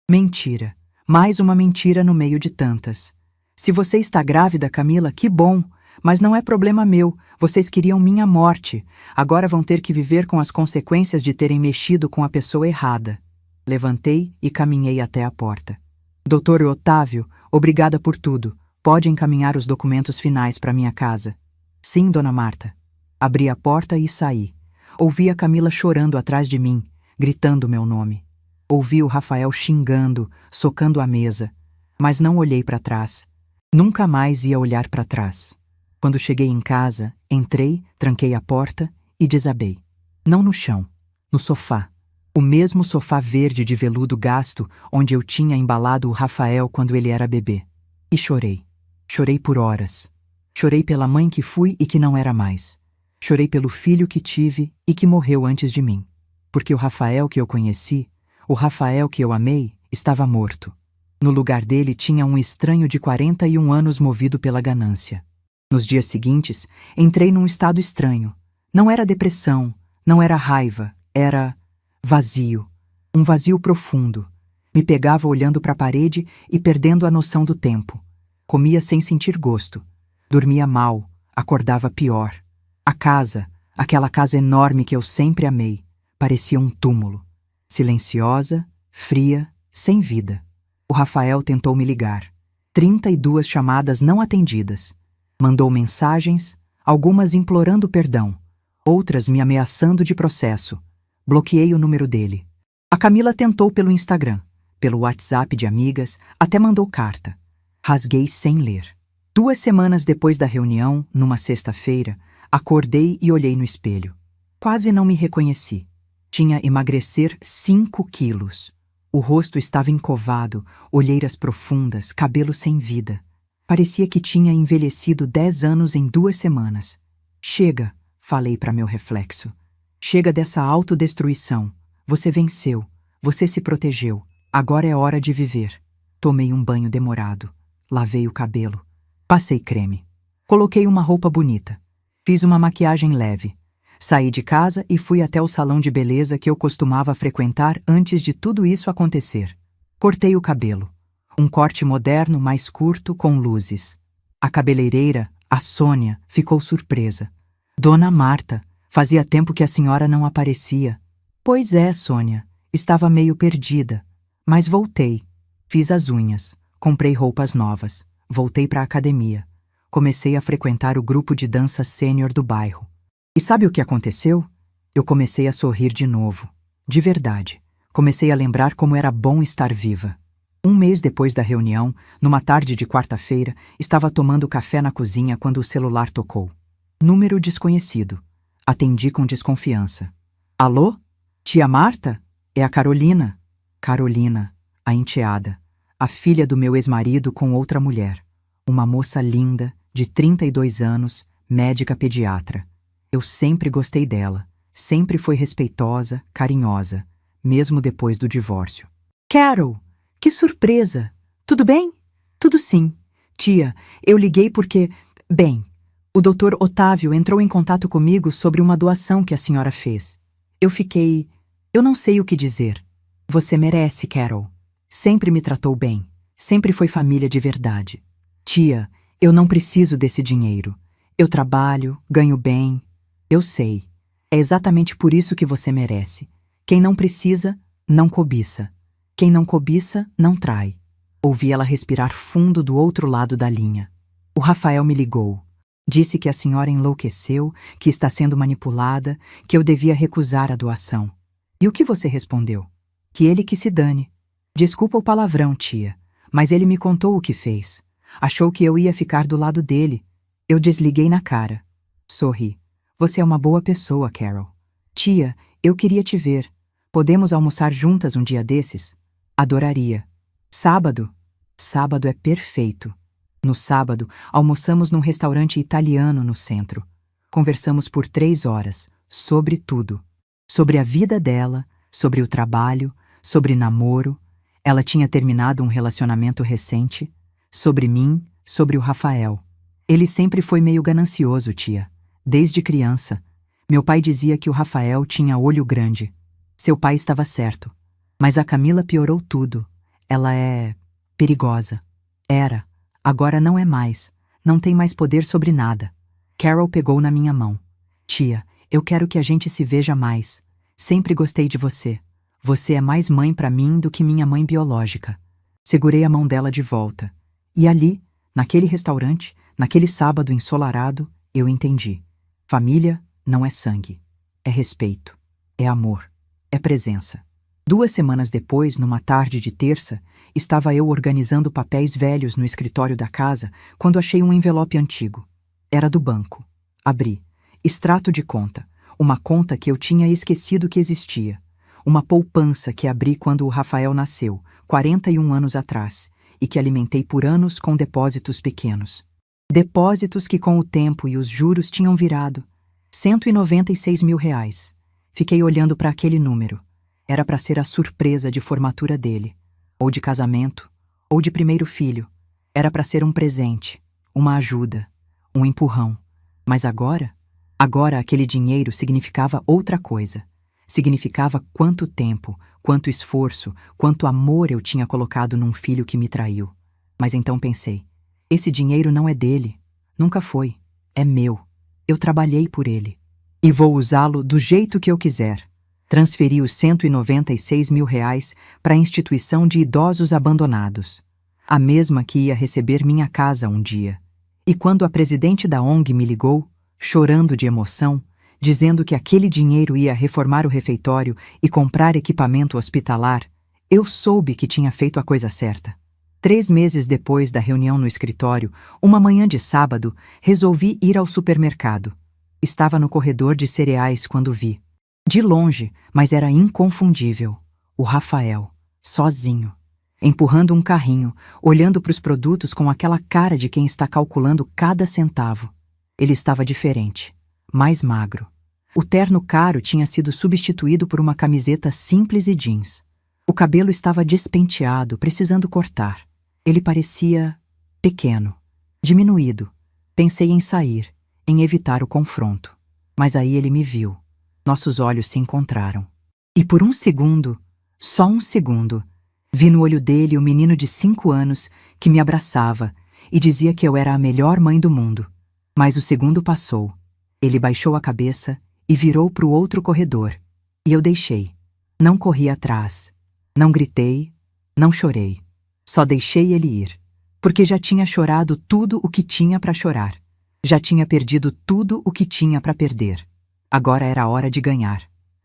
Mentira. Mais uma mentira no meio de tantas. Se você está grávida, Camila, que bom. Mas não é problema meu. Vocês queriam minha morte. Agora vão ter que viver com as consequências de terem mexido com a pessoa errada. Levantei e caminhei até a porta. Doutor Otávio, obrigada por tudo. Pode encaminhar os documentos finais para minha casa. Sim, Dona Marta. Abri a porta e saí. Ouvi a Camila chorando atrás de mim, gritando meu nome. Ouvi o Rafael xingando, socando a mesa. Mas não olhei para trás. Nunca mais ia olhar para trás. Quando cheguei em casa, entrei, tranquei a porta e desabei. Não no chão, no sofá. O mesmo sofá verde de veludo gasto onde eu tinha embalado o Rafael quando ele era bebê. E chorei. Chorei por horas. Chorei pela mãe que fui e que não era mais. Chorei pelo filho que tive e que morreu antes de mim. Porque o Rafael que eu conheci, o Rafael que eu amei, estava morto. No lugar dele tinha um estranho de 41 anos movido pela ganância. Nos dias seguintes, entrei num estado estranho. Não era depressão, não era raiva, era vazio. Um vazio profundo. Me pegava olhando para a parede e perdendo a noção do tempo. Comia sem sentir gosto. Dormia mal, acordava pior. A casa, aquela casa enorme que eu sempre amei, parecia um túmulo. Silenciosa, fria, sem vida. O Rafael tentou me ligar. 32 chamadas não atendidas. Mandou mensagens, algumas implorando perdão, outras me ameaçando de processo. Bloqueei o número dele. A Camila tentou pelo Instagram, pelo WhatsApp de amigas, até mandou carta. Rasguei sem ler. 2 semanas depois da reunião, numa sexta-feira, acordei e olhei no espelho. Quase não me reconheci. Tinha emagrecer 5 quilos. O rosto estava encovado, olheiras profundas, cabelo sem vida. Parecia que tinha envelhecido 10 anos em 2 semanas. Chega, falei para meu reflexo. Chega dessa autodestruição. Você venceu. Você se protegeu. Agora é hora de viver. Tomei um banho demorado. Lavei o cabelo. Passei creme. Coloquei uma roupa bonita. Fiz uma maquiagem leve. Saí de casa e fui até o salão de beleza que eu costumava frequentar antes de tudo isso acontecer. Cortei o cabelo. Um corte moderno mais curto com luzes. A cabeleireira, a Sônia, ficou surpresa. Dona Marta, fazia tempo que a senhora não aparecia. Pois é, Sônia, estava meio perdida. Mas voltei. Fiz as unhas. Comprei roupas novas. Voltei para a academia. Comecei a frequentar o grupo de dança sênior do bairro. E sabe o que aconteceu? Eu comecei a sorrir de novo. De verdade. Comecei a lembrar como era bom estar viva. 1 mês depois da reunião, numa tarde de quarta-feira, estava tomando café na cozinha quando o celular tocou. Número desconhecido. Atendi com desconfiança. Alô? Tia Marta? É a Carolina. Carolina, a enteada. A filha do meu ex-marido com outra mulher. Uma moça linda, de 32 anos, médica pediatra. Eu sempre gostei dela. Sempre foi respeitosa, carinhosa, mesmo depois do divórcio. Carol! Que surpresa! Tudo bem? Tudo sim. Tia, eu liguei porque... Bem, o Dr. Otávio entrou em contato comigo sobre uma doação que a senhora fez. Eu fiquei... Eu não sei o que dizer. Você merece, Carol. Sempre me tratou bem. Sempre foi família de verdade. Tia, eu não preciso desse dinheiro. Eu trabalho, ganho bem. Eu sei. É exatamente por isso que você merece. Quem não precisa, não cobiça. Quem não cobiça, não trai. Ouvi ela respirar fundo do outro lado da linha. O Rafael me ligou. Disse que a senhora enlouqueceu, que está sendo manipulada, que eu devia recusar a doação. E o que você respondeu? Que ele que se dane. Desculpa o palavrão, tia, mas ele me contou o que fez. Achou que eu ia ficar do lado dele. Eu desliguei na cara. Sorri. Você é uma boa pessoa, Carol. Tia, eu queria te ver. Podemos almoçar juntas um dia desses? Adoraria. Sábado? Sábado é perfeito. No sábado, almoçamos num restaurante italiano no centro. Conversamos por 3 horas, sobre tudo. Sobre a vida dela, sobre o trabalho, sobre namoro. Ela tinha terminado um relacionamento recente. Sobre mim, sobre o Rafael. Ele sempre foi meio ganancioso, tia. Desde criança. Meu pai dizia que o Rafael tinha olho grande. Seu pai estava certo. Mas a Camila piorou tudo. Ela é perigosa. Era. Agora não é mais. Não tem mais poder sobre nada. Carol pegou na minha mão. Tia, eu quero que a gente se veja mais. Sempre gostei de você. Você é mais mãe para mim do que minha mãe biológica. Segurei a mão dela de volta. E ali, naquele restaurante, naquele sábado ensolarado, eu entendi. Família não é sangue. É respeito. É amor. É presença. 2 semanas depois, numa tarde de terça, estava eu organizando papéis velhos no escritório da casa quando achei um envelope antigo. Era do banco. Abri. Extrato de conta. Uma conta que eu tinha esquecido que existia. Uma poupança que abri quando o Rafael nasceu, 41 anos atrás, e que alimentei por anos com depósitos pequenos. Depósitos que com o tempo e os juros tinham virado R$196 mil. Fiquei olhando para aquele número. Era para ser a surpresa de formatura dele, ou de casamento, ou de primeiro filho. Era para ser um presente, uma ajuda, um empurrão. Mas agora aquele dinheiro significava outra coisa. Significava quanto tempo, quanto esforço, quanto amor eu tinha colocado num filho que me traiu. Mas então pensei, esse dinheiro não é dele, nunca foi, é meu. Eu trabalhei por ele. E vou usá-lo do jeito que eu quiser. Transferi os R$196 mil para a instituição de idosos abandonados. A mesma que ia receber minha casa um dia. E quando a presidente da ONG me ligou, chorando de emoção, dizendo que aquele dinheiro ia reformar o refeitório e comprar equipamento hospitalar, eu soube que tinha feito a coisa certa. 3 meses depois da reunião no escritório, uma manhã de sábado, resolvi ir ao supermercado. Estava no corredor de cereais quando vi. De longe, mas era inconfundível. O Rafael, sozinho, empurrando um carrinho, olhando para os produtos com aquela cara de quem está calculando cada centavo. Ele estava diferente, mais magro. O terno caro tinha sido substituído por uma camiseta simples e jeans. O cabelo estava despenteado, precisando cortar. Ele parecia pequeno, diminuído. Pensei em sair, em evitar o confronto. Mas aí ele me viu. Nossos olhos se encontraram. E por um segundo, só um segundo, vi no olho dele o menino de 5 anos que me abraçava e dizia que eu era a melhor mãe do mundo. Mas o segundo passou. Ele baixou a cabeça e virou para o outro corredor. E eu deixei. Não corri atrás. Não gritei. Não chorei. Só deixei ele ir. Porque já tinha chorado tudo o que tinha para chorar. Já tinha perdido tudo o que tinha para perder. Agora era a hora de ganhar.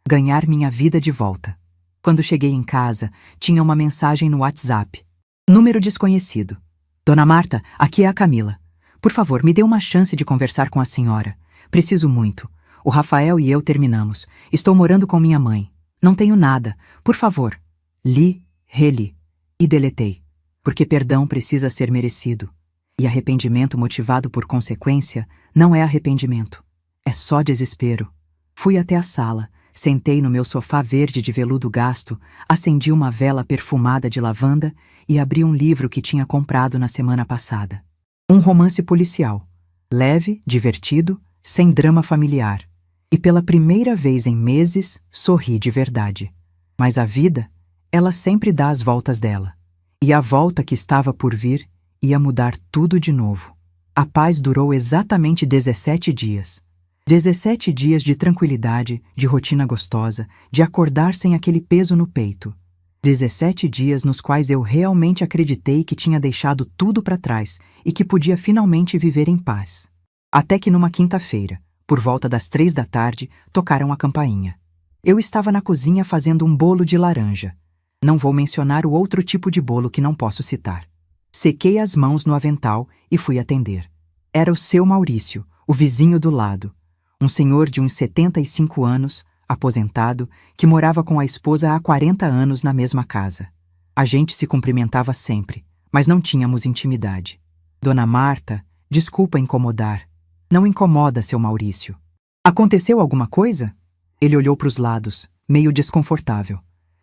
Ganhar minha vida de volta. Quando cheguei em casa, tinha uma mensagem no WhatsApp. Número desconhecido. Dona Marta, aqui é a Camila. Por favor, me dê uma chance de conversar com a senhora. Preciso muito. O Rafael e eu terminamos. Estou morando com minha mãe. Não tenho nada. Por favor. Li, reli e deletei. Porque perdão precisa ser merecido. E arrependimento motivado por consequência não é arrependimento. É só desespero. Fui até a sala, sentei no meu sofá verde de veludo gasto, acendi uma vela perfumada de lavanda e abri um livro que tinha comprado na semana passada. Um romance policial. Leve, divertido, sem drama familiar. E pela primeira vez em meses, sorri de verdade. Mas a vida, ela sempre dá as voltas dela. E a volta que estava por vir ia mudar tudo de novo. A paz durou exatamente 17 dias. 17 dias de tranquilidade, de rotina gostosa, de acordar sem aquele peso no peito. 17 dias nos quais eu realmente acreditei que tinha deixado tudo para trás e que podia finalmente viver em paz. Até que numa quinta-feira, por volta das 3 da tarde, tocaram a campainha. Eu estava na cozinha fazendo um bolo de laranja. Não vou mencionar o outro tipo de bolo que não posso citar. Sequei as mãos no avental e fui atender. Era o seu Maurício, o vizinho do lado. Um senhor de uns 75 anos, aposentado, que morava com a esposa há 40 anos na mesma casa. A gente se cumprimentava sempre, mas não tínhamos intimidade. Dona Marta, desculpa incomodar. Não incomoda, seu Maurício. Aconteceu alguma coisa? Ele olhou para os lados, meio desconfortável.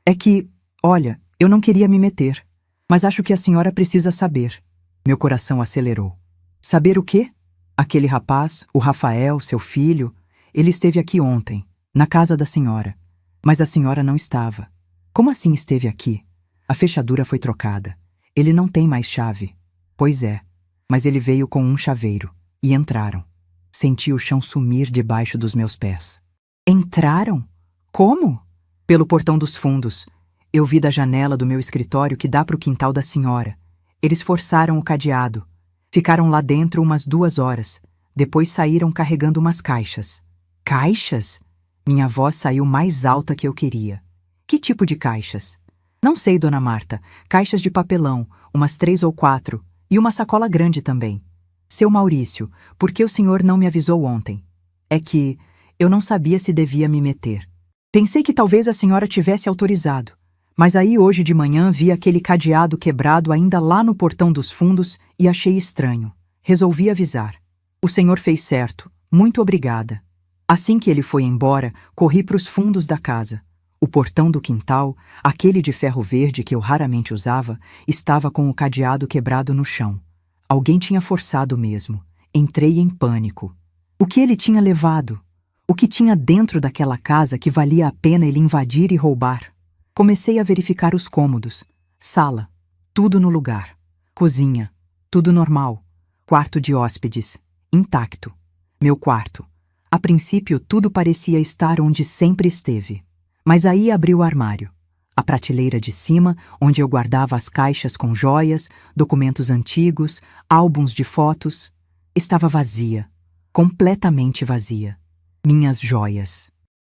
É que, olha, eu não queria me meter, mas acho que a senhora precisa saber. Meu coração acelerou. Saber o quê? Aquele rapaz, o Rafael, seu filho, ele esteve aqui ontem, na casa da senhora. Mas a senhora não estava. Como assim esteve aqui? A fechadura foi trocada. Ele não tem mais chave. Pois é, mas ele veio com um chaveiro. E entraram. Senti o chão sumir debaixo dos meus pés. Entraram? Como? Pelo portão dos fundos. Eu vi da janela do meu escritório que dá para o quintal da senhora. Eles forçaram o cadeado. Ficaram lá dentro umas 2 horas. Depois saíram carregando umas caixas. Caixas? Minha voz saiu mais alta que eu queria. Que tipo de caixas? Não sei, dona Marta. Caixas de papelão, umas 3 ou 4. E uma sacola grande também. Seu Maurício, por que o senhor não me avisou ontem? É que eu não sabia se devia me meter. Pensei que talvez a senhora tivesse autorizado. Mas aí hoje de manhã vi aquele cadeado quebrado ainda lá no portão dos fundos e achei estranho. Resolvi avisar. O senhor fez certo. Muito obrigada. Assim que ele foi embora, corri para os fundos da casa. O portão do quintal, aquele de ferro verde que eu raramente usava, estava com o cadeado quebrado no chão. Alguém tinha forçado mesmo. Entrei em pânico. O que ele tinha levado? O que tinha dentro daquela casa que valia a pena ele invadir e roubar? Comecei a verificar os cômodos. Sala, tudo no lugar. Cozinha, tudo normal. Quarto de hóspedes, intacto. Meu quarto. A princípio, tudo parecia estar onde sempre esteve. Mas aí abri o armário. A prateleira de cima, onde eu guardava as caixas com joias, documentos antigos, álbuns de fotos, estava vazia. Completamente vazia. Minhas joias.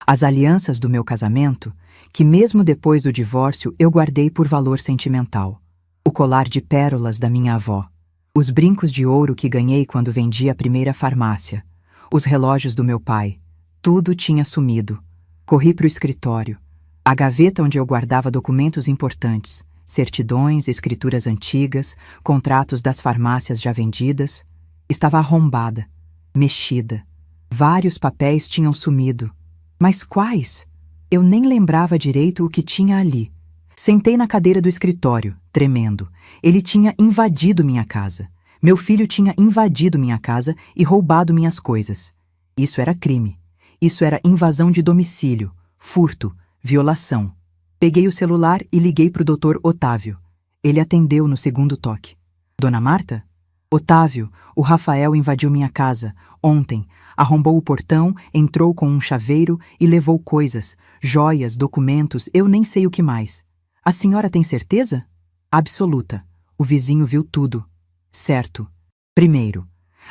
As alianças do meu casamento, que mesmo depois do divórcio eu guardei por valor sentimental. O colar de pérolas da minha avó. Os brincos de ouro que ganhei quando vendi a primeira farmácia. Os relógios do meu pai. Tudo tinha sumido. Corri para o escritório. A gaveta onde eu guardava documentos importantes, certidões, escrituras antigas, contratos das farmácias já vendidas, estava arrombada, mexida. Vários papéis tinham sumido. Mas quais? Eu nem lembrava direito o que tinha ali. Sentei na cadeira do escritório, tremendo. Ele tinha invadido minha casa. Meu filho tinha invadido minha casa e roubado minhas coisas. Isso era crime. Isso era invasão de domicílio, furto, violação. Peguei o celular e liguei para o Dr. Otávio. Ele atendeu no segundo toque. Dona Marta? Otávio, o Rafael invadiu minha casa, ontem, arrombou o portão, entrou com um chaveiro e levou coisas, joias, documentos, eu nem sei o que mais. A senhora tem certeza? Absoluta. O vizinho viu tudo. Certo. Primeiro,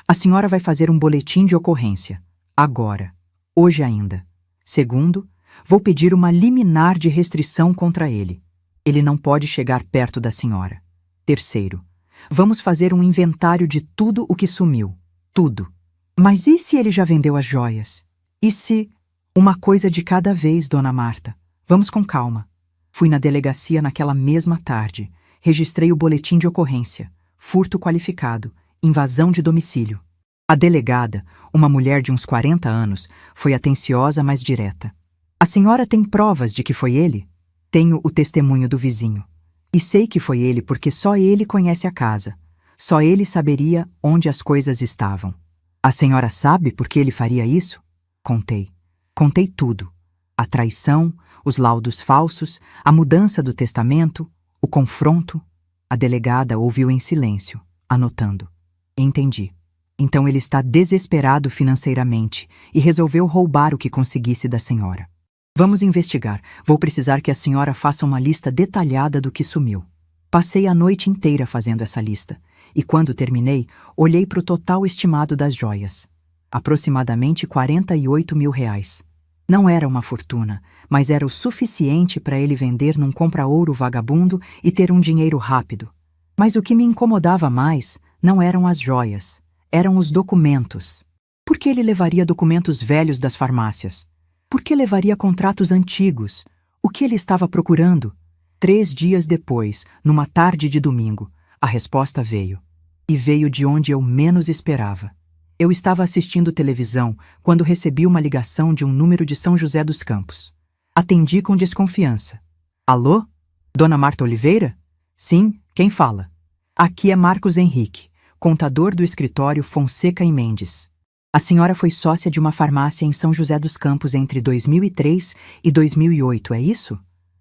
a senhora vai fazer um boletim de ocorrência. Agora. Hoje ainda. Segundo, vou pedir uma liminar de restrição contra ele. Ele não pode chegar perto da senhora. Terceiro, vamos fazer um inventário de tudo o que sumiu. Tudo. Mas e se ele já vendeu as joias? E se... Uma coisa de cada vez, dona Marta. Vamos com calma. Fui na delegacia naquela mesma tarde. Registrei o boletim de ocorrência. Furto qualificado. Invasão de domicílio. A delegada, uma mulher de uns 40 anos, foi atenciosa, mas direta. A senhora tem provas de que foi ele? Tenho o testemunho do vizinho. E sei que foi ele porque só ele conhece a casa. Só ele saberia onde as coisas estavam. A senhora sabe por que ele faria isso? Contei. Contei tudo. A traição, os laudos falsos, a mudança do testamento, o confronto. A delegada ouviu em silêncio, anotando. Entendi. Então ele está desesperado financeiramente e resolveu roubar o que conseguisse da senhora. Vamos investigar. Vou precisar que a senhora faça uma lista detalhada do que sumiu. Passei a noite inteira fazendo essa lista, e quando terminei, olhei para o total estimado das joias. Aproximadamente R$ 48 mil. Não era uma fortuna, mas era o suficiente para ele vender num compra-ouro vagabundo e ter um dinheiro rápido. Mas o que me incomodava mais não eram as joias, eram os documentos. Por que ele levaria documentos velhos das farmácias? Por que levaria contratos antigos? O que ele estava procurando? 3 dias depois, numa tarde de domingo, a resposta veio. E veio de onde eu menos esperava. Eu estava assistindo televisão quando recebi uma ligação de um número de São José dos Campos. Atendi com desconfiança. Alô? Dona Marta Oliveira? Sim, quem fala? Aqui é Marcos Henrique, contador do escritório Fonseca e Mendes. A senhora foi sócia de uma farmácia em São José dos Campos entre 2003 e 2008, é isso?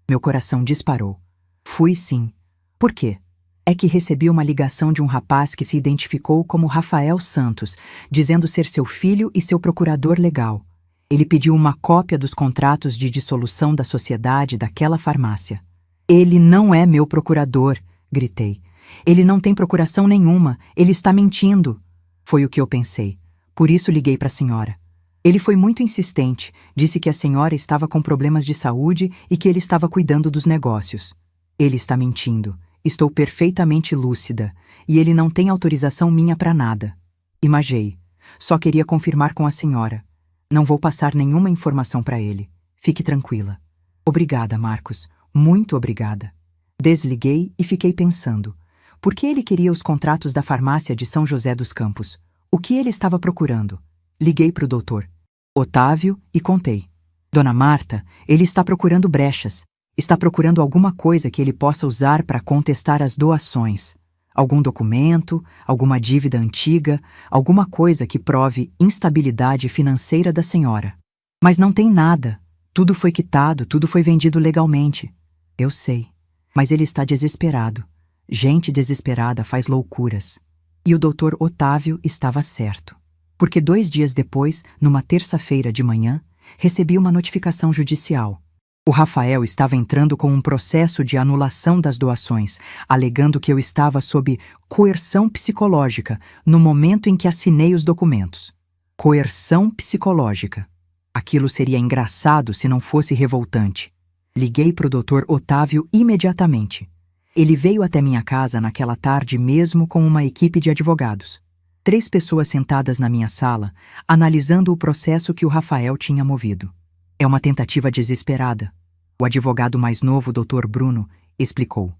Meu coração disparou. Fui sim. Por quê? É que recebi uma ligação de um rapaz que se identificou como Rafael Santos, dizendo ser seu filho e seu procurador legal. Ele pediu uma cópia dos contratos de dissolução da sociedade daquela farmácia. Ele não é meu procurador, gritei. Ele não tem procuração nenhuma, ele está mentindo. Foi o que eu pensei. Por isso liguei para a senhora. Ele foi muito insistente, disse que a senhora estava com problemas de saúde e que ele estava cuidando dos negócios. Ele está mentindo. Estou perfeitamente lúcida, e ele não tem autorização minha para nada. Imagei. Só queria confirmar com a senhora. Não vou passar nenhuma informação para ele. Fique tranquila. Obrigada, Marcos. Muito obrigada. Desliguei e fiquei pensando. Por que ele queria os contratos da farmácia de São José dos Campos? O que ele estava procurando? Liguei para o doutor Otávio e contei. Dona Marta, ele está procurando brechas. Está procurando alguma coisa que ele possa usar para contestar as doações. Algum documento, alguma dívida antiga, alguma coisa que prove instabilidade financeira da senhora. Mas não tem nada. Tudo foi quitado, tudo foi vendido legalmente. Eu sei. Mas ele está desesperado. Gente desesperada faz loucuras. E o doutor Otávio estava certo. Porque 2 dias depois, numa terça-feira de manhã, recebi uma notificação judicial. O Rafael estava entrando com um processo de anulação das doações, alegando que eu estava sob coerção psicológica no momento em que assinei os documentos. Coerção psicológica. Aquilo seria engraçado se não fosse revoltante. Liguei para o Dr. Otávio imediatamente. Ele veio até minha casa naquela tarde mesmo com uma equipe de advogados. 3 pessoas sentadas na minha sala, analisando o processo que o Rafael tinha movido. É uma tentativa desesperada. O advogado mais novo, Dr. Bruno, explicou.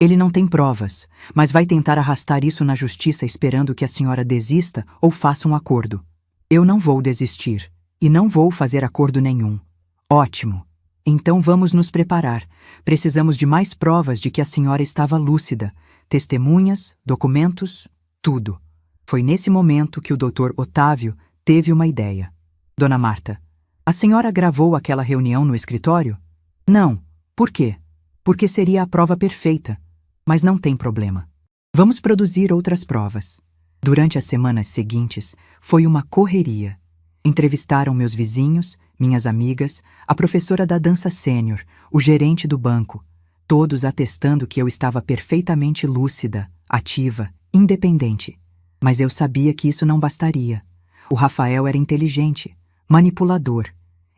Ele não tem provas, mas vai tentar arrastar isso na justiça esperando que a senhora desista ou faça um acordo. Eu não vou desistir, e não vou fazer acordo nenhum. Ótimo. Então vamos nos preparar. Precisamos de mais provas de que a senhora estava lúcida. Testemunhas, documentos, tudo. Foi nesse momento que o Dr. Otávio teve uma ideia. Dona Marta, a senhora gravou aquela reunião no escritório? Não. Por quê? Porque seria a prova perfeita. Mas não tem problema. Vamos produzir outras provas. Durante as semanas seguintes, foi uma correria. Entrevistaram meus vizinhos, minhas amigas, a professora da dança sênior, o gerente do banco, todos atestando que eu estava perfeitamente lúcida, ativa, independente. Mas eu sabia que isso não bastaria. O Rafael era inteligente, manipulador.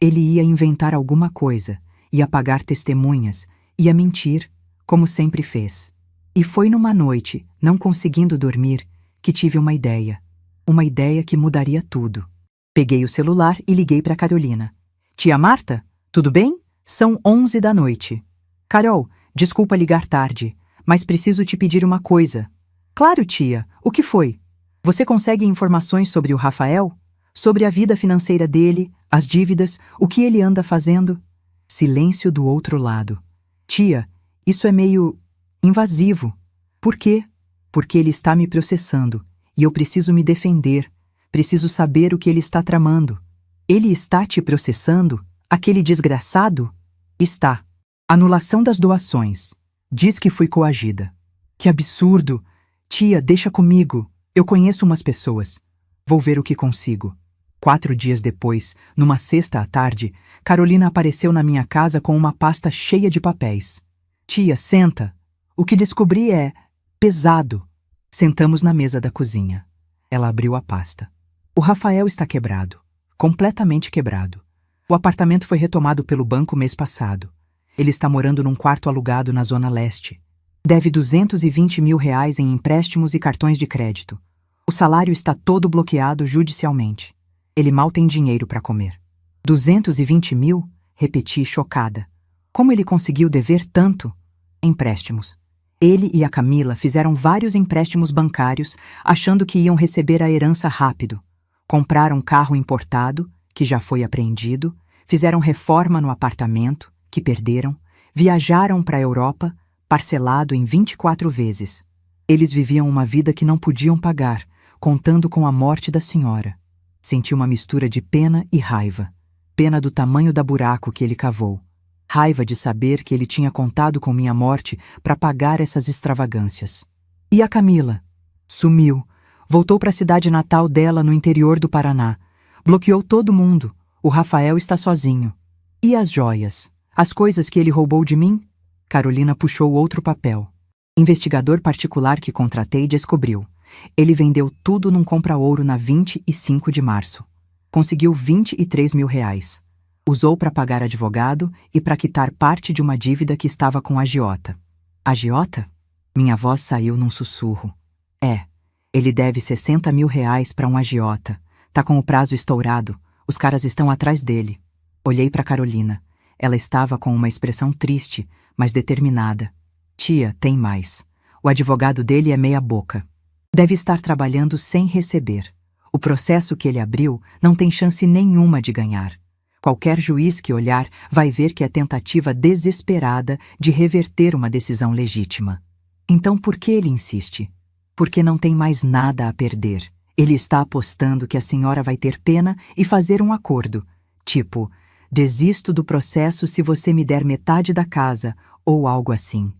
Ele ia inventar alguma coisa, ia pagar testemunhas, ia mentir, como sempre fez. E foi numa noite, não conseguindo dormir, que tive uma ideia. Uma ideia que mudaria tudo. Peguei o celular e liguei para Carolina. Tia Marta, tudo bem? São 11 da noite. Carol, desculpa ligar tarde, mas preciso te pedir uma coisa. Claro, tia. O que foi? Você consegue informações sobre o Rafael? Sobre a vida financeira dele, as dívidas, o que ele anda fazendo? Silêncio do outro lado. Tia, isso é meio invasivo. Por quê? Porque ele está me processando e eu preciso me defender. Preciso saber o que ele está tramando. Ele está te processando? Aquele desgraçado? Está. Anulação das doações. Diz que fui coagida. Que absurdo! Tia, deixa comigo. Eu conheço umas pessoas. Vou ver o que consigo. 4 dias depois, numa sexta à tarde, Carolina apareceu na minha casa com uma pasta cheia de papéis. Tia, senta. O que descobri é pesado. Sentamos na mesa da cozinha. Ela abriu a pasta. O Rafael está quebrado. Completamente quebrado. O apartamento foi retomado pelo banco mês passado. Ele está morando num quarto alugado na Zona Leste. Deve R$220 mil em empréstimos e cartões de crédito. O salário está todo bloqueado judicialmente. Ele mal tem dinheiro para comer. 220 mil? Repeti, chocada. Como ele conseguiu dever tanto? Empréstimos. Ele e a Camila fizeram vários empréstimos bancários, achando que iam receber a herança rápido. Compraram carro importado, que já foi apreendido, fizeram reforma no apartamento, que perderam, viajaram para a Europa, parcelado em 24 vezes. Eles viviam uma vida que não podiam pagar, contando com a morte da senhora. Senti uma mistura de pena e raiva. Pena do tamanho da buraco que ele cavou. Raiva de saber que ele tinha contado com minha morte para pagar essas extravagâncias. E a Camila? Sumiu. Voltou para a cidade natal dela no interior do Paraná. Bloqueou todo mundo. O Rafael está sozinho. E as joias? As coisas que ele roubou de mim? Carolina puxou outro papel. Investigador particular que contratei descobriu. Ele vendeu tudo num compra-ouro na 25 de março. Conseguiu R$23 mil. Usou para pagar advogado e para quitar parte de uma dívida que estava com a agiota. Agiota? Minha voz saiu num sussurro. Ele deve R$60 mil para um agiota. Tá com o prazo estourado. Os caras estão atrás dele. Olhei para Carolina. Ela estava com uma expressão triste, mas determinada. Tia, tem mais. O advogado dele é meia boca. Deve estar trabalhando sem receber. O processo que ele abriu não tem chance nenhuma de ganhar. Qualquer juiz que olhar vai ver que é tentativa desesperada de reverter uma decisão legítima. Então por que ele insiste? Porque não tem mais nada a perder. Ele está apostando que a senhora vai ter pena e fazer um acordo. Tipo, desisto do processo se você me der metade da casa ou algo assim.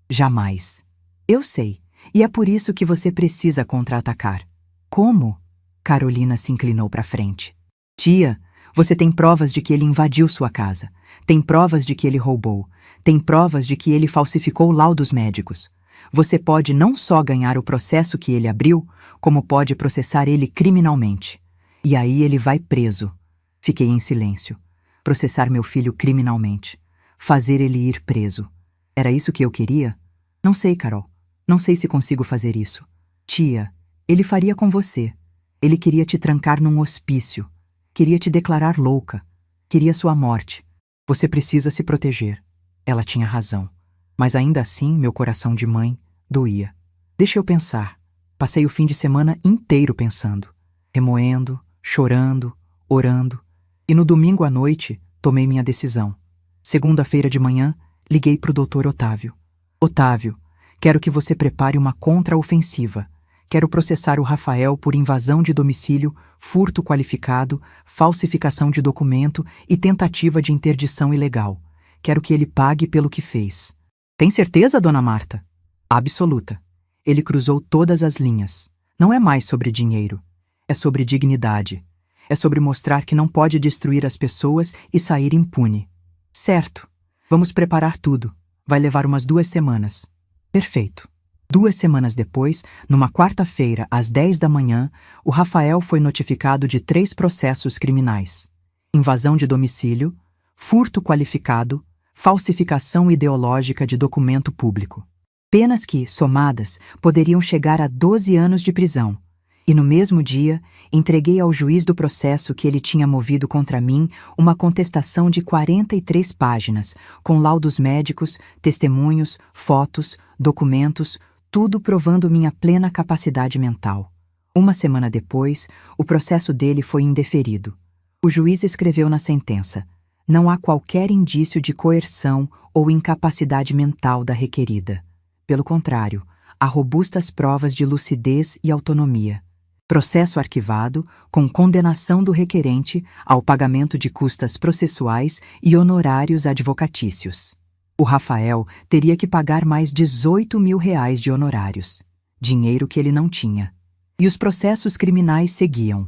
Jamais. Eu sei. E é por isso que você precisa contra-atacar. Como? Carolina se inclinou para frente. Tia, você tem provas de que ele invadiu sua casa. Tem provas de que ele roubou. Tem provas de que ele falsificou laudos médicos. Você pode não só ganhar o processo que ele abriu, como pode processar ele criminalmente. E aí ele vai preso. Fiquei em silêncio. Processar meu filho criminalmente. Fazer ele ir preso. Era isso que eu queria? Não sei, Carol. Não sei se consigo fazer isso. Tia, ele faria com você. Ele queria te trancar num hospício. Queria te declarar louca. Queria sua morte. Você precisa se proteger. Ela tinha razão. Mas ainda assim, meu coração de mãe doía. Deixa eu pensar. Passei o fim de semana inteiro pensando. Remoendo, chorando, orando. E no domingo à noite, tomei minha decisão. Segunda-feira de manhã, liguei para o Dr. Otávio. Otávio, quero que você prepare uma contraofensiva. Quero processar o Rafael por invasão de domicílio, furto qualificado, falsificação de documento e tentativa de interdição ilegal. Quero que ele pague pelo que fez. Tem certeza, dona Marta? Absoluta. Ele cruzou todas as linhas. Não é mais sobre dinheiro. É sobre dignidade. É sobre mostrar que não pode destruir as pessoas e sair impune. Certo. Vamos preparar tudo. Vai levar umas 2 semanas. Perfeito. 2 semanas depois, numa quarta-feira, às 10 da manhã, o Rafael foi notificado de 3 processos criminais: invasão de domicílio, furto qualificado, falsificação ideológica de documento público. Penas que, somadas, poderiam chegar a 12 anos de prisão. E no mesmo dia, entreguei ao juiz do processo que ele tinha movido contra mim uma contestação de 43 páginas, com laudos médicos, testemunhos, fotos, documentos, tudo provando minha plena capacidade mental. 1 semana depois, o processo dele foi indeferido. O juiz escreveu na sentença: não há qualquer indício de coerção ou incapacidade mental da requerida. Pelo contrário, há robustas provas de lucidez e autonomia. Processo arquivado, com condenação do requerente ao pagamento de custas processuais e honorários advocatícios. O Rafael teria que pagar mais R$18 mil de honorários, dinheiro que ele não tinha. E os processos criminais seguiam.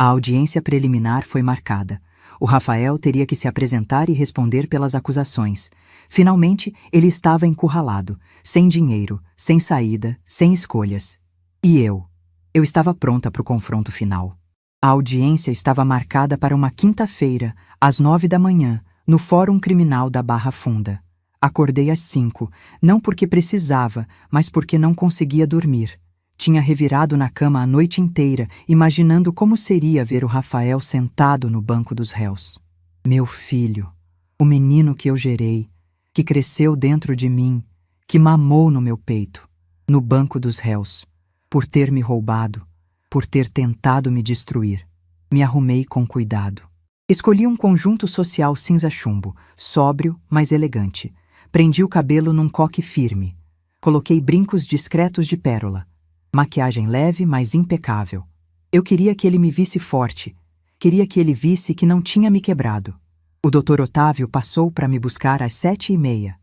A audiência preliminar foi marcada. O Rafael teria que se apresentar e responder pelas acusações. Finalmente, ele estava encurralado, sem dinheiro, sem saída, sem escolhas. E eu? Eu estava pronta para o confronto final. A audiência estava marcada para uma quinta-feira, às 9 da manhã, no Fórum Criminal da Barra Funda. Acordei às 5, não porque precisava, mas porque não conseguia dormir. Tinha revirado na cama a noite inteira, imaginando como seria ver o Rafael sentado no banco dos réus. Meu filho, o menino que eu gerei, que cresceu dentro de mim, que mamou no meu peito, no banco dos réus, por ter me roubado, por ter tentado me destruir. Me arrumei com cuidado. Escolhi um conjunto social cinza-chumbo, sóbrio, mas elegante. Prendi o cabelo num coque firme. Coloquei brincos discretos de pérola. Maquiagem leve, mas impecável. Eu queria que ele me visse forte. Queria que ele visse que não tinha me quebrado. O Dr. Otávio passou para me buscar às 7h30.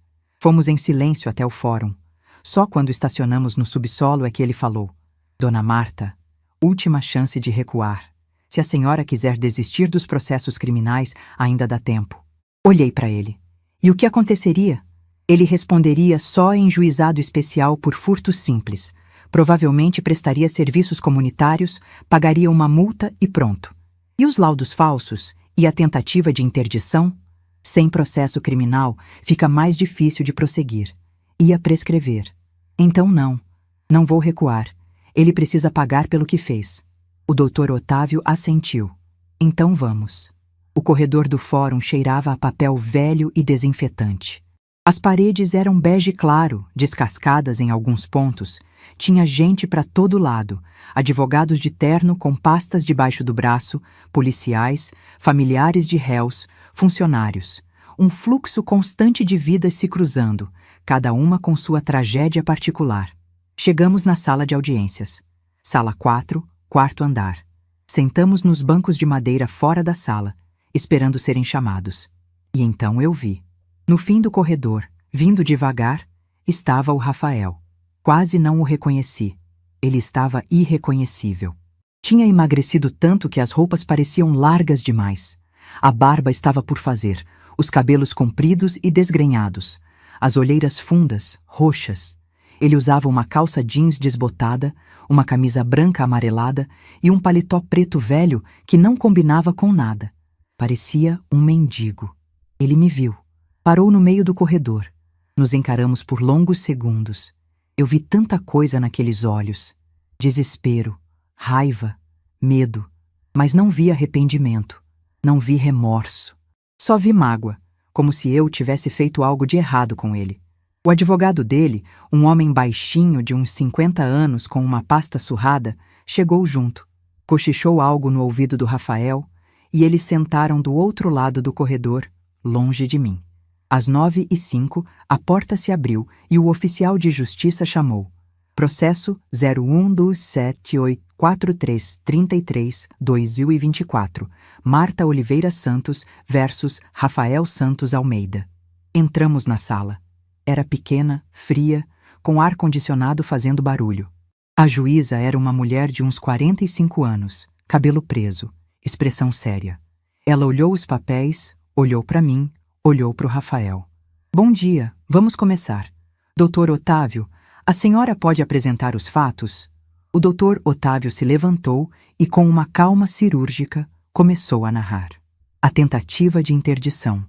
Fomos em silêncio até o fórum. Só quando estacionamos no subsolo é que ele falou: Dona Marta, última chance de recuar. Se a senhora quiser desistir dos processos criminais, ainda dá tempo. Olhei para ele. E o que aconteceria? Ele responderia só em juizado especial por furto simples. Provavelmente prestaria serviços comunitários, pagaria uma multa e pronto. E os laudos falsos? E a tentativa de interdição? Sem processo criminal, fica mais difícil de prosseguir. Ia prescrever. Então não vou recuar. Ele precisa pagar pelo que fez. O Dr. Otávio assentiu. Então vamos. O corredor do fórum cheirava a papel velho e desinfetante. As paredes eram bege claro, descascadas em alguns pontos. Tinha gente para todo lado, advogados de terno com pastas debaixo do braço, policiais, familiares de réus, funcionários. Um fluxo constante de vidas se cruzando, cada uma com sua tragédia particular. Chegamos na sala de audiências. Sala 4, quarto andar. Sentamos nos bancos de madeira fora da sala, esperando serem chamados. E então eu vi. No fim do corredor, vindo devagar, estava o Rafael. Quase não o reconheci. Ele estava irreconhecível. Tinha emagrecido tanto que as roupas pareciam largas demais. A barba estava por fazer, os cabelos compridos e desgrenhados, as olheiras fundas, roxas. Ele usava uma calça jeans desbotada, uma camisa branca amarelada e um paletó preto velho que não combinava com nada. Parecia um mendigo. Ele me viu. Parou no meio do corredor. Nos encaramos por longos segundos. Eu vi tanta coisa naqueles olhos. Desespero, raiva, medo. Mas não vi arrependimento. Não vi remorso. Só vi mágoa, como se eu tivesse feito algo de errado com ele. O advogado dele, um homem baixinho de uns 50 anos com uma pasta surrada, chegou junto. Cochichou algo no ouvido do Rafael e eles sentaram do outro lado do corredor, longe de mim. Às 9h05, a porta se abriu e o oficial de justiça chamou. Processo 012784332024. Marta Oliveira Santos versus Rafael Santos Almeida. Entramos na sala. Era pequena, fria, com ar-condicionado fazendo barulho. A juíza era uma mulher de uns 45 anos, cabelo preso, expressão séria. Ela olhou os papéis, olhou para mim, olhou para o Rafael. Bom dia, vamos começar. Doutor Otávio, a senhora pode apresentar os fatos? O doutor Otávio se levantou e, com uma calma cirúrgica, começou a narrar. A tentativa de interdição,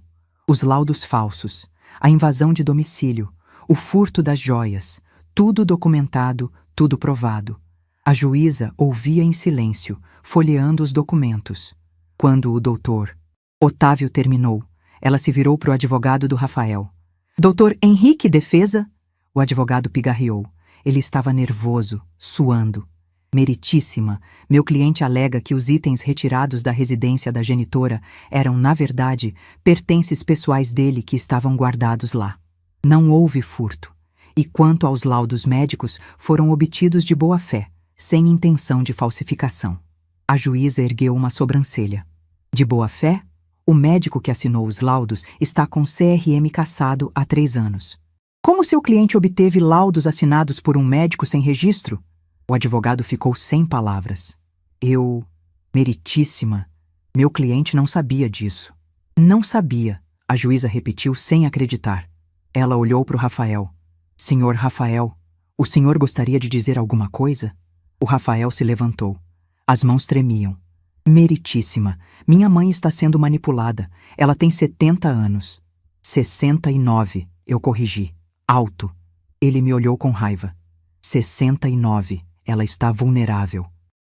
os laudos falsos, a invasão de domicílio, o furto das joias, tudo documentado, tudo provado. A juíza ouvia em silêncio, folheando os documentos. Quando o doutor Otávio terminou, ela se virou para o advogado do Rafael. Doutor Henrique, defesa? O advogado pigarreou. Ele estava nervoso, suando. Meritíssima, meu cliente alega que os itens retirados da residência da genitora eram, na verdade, pertences pessoais dele que estavam guardados lá. Não houve furto. E quanto aos laudos médicos, foram obtidos de boa fé, sem intenção de falsificação. A juíza ergueu uma sobrancelha. De boa fé? O médico que assinou os laudos está com CRM cassado há 3 anos. Como seu cliente obteve laudos assinados por um médico sem registro? O advogado ficou sem palavras. Meritíssima, meu cliente não sabia disso. Não sabia, a juíza repetiu sem acreditar. Ela olhou para o Rafael. Senhor Rafael, o senhor gostaria de dizer alguma coisa? O Rafael se levantou. As mãos tremiam. Meritíssima, minha mãe está sendo manipulada. Ela tem 70 anos. 69, eu corrigi. Alto. Ele me olhou com raiva. 69, ela está vulnerável.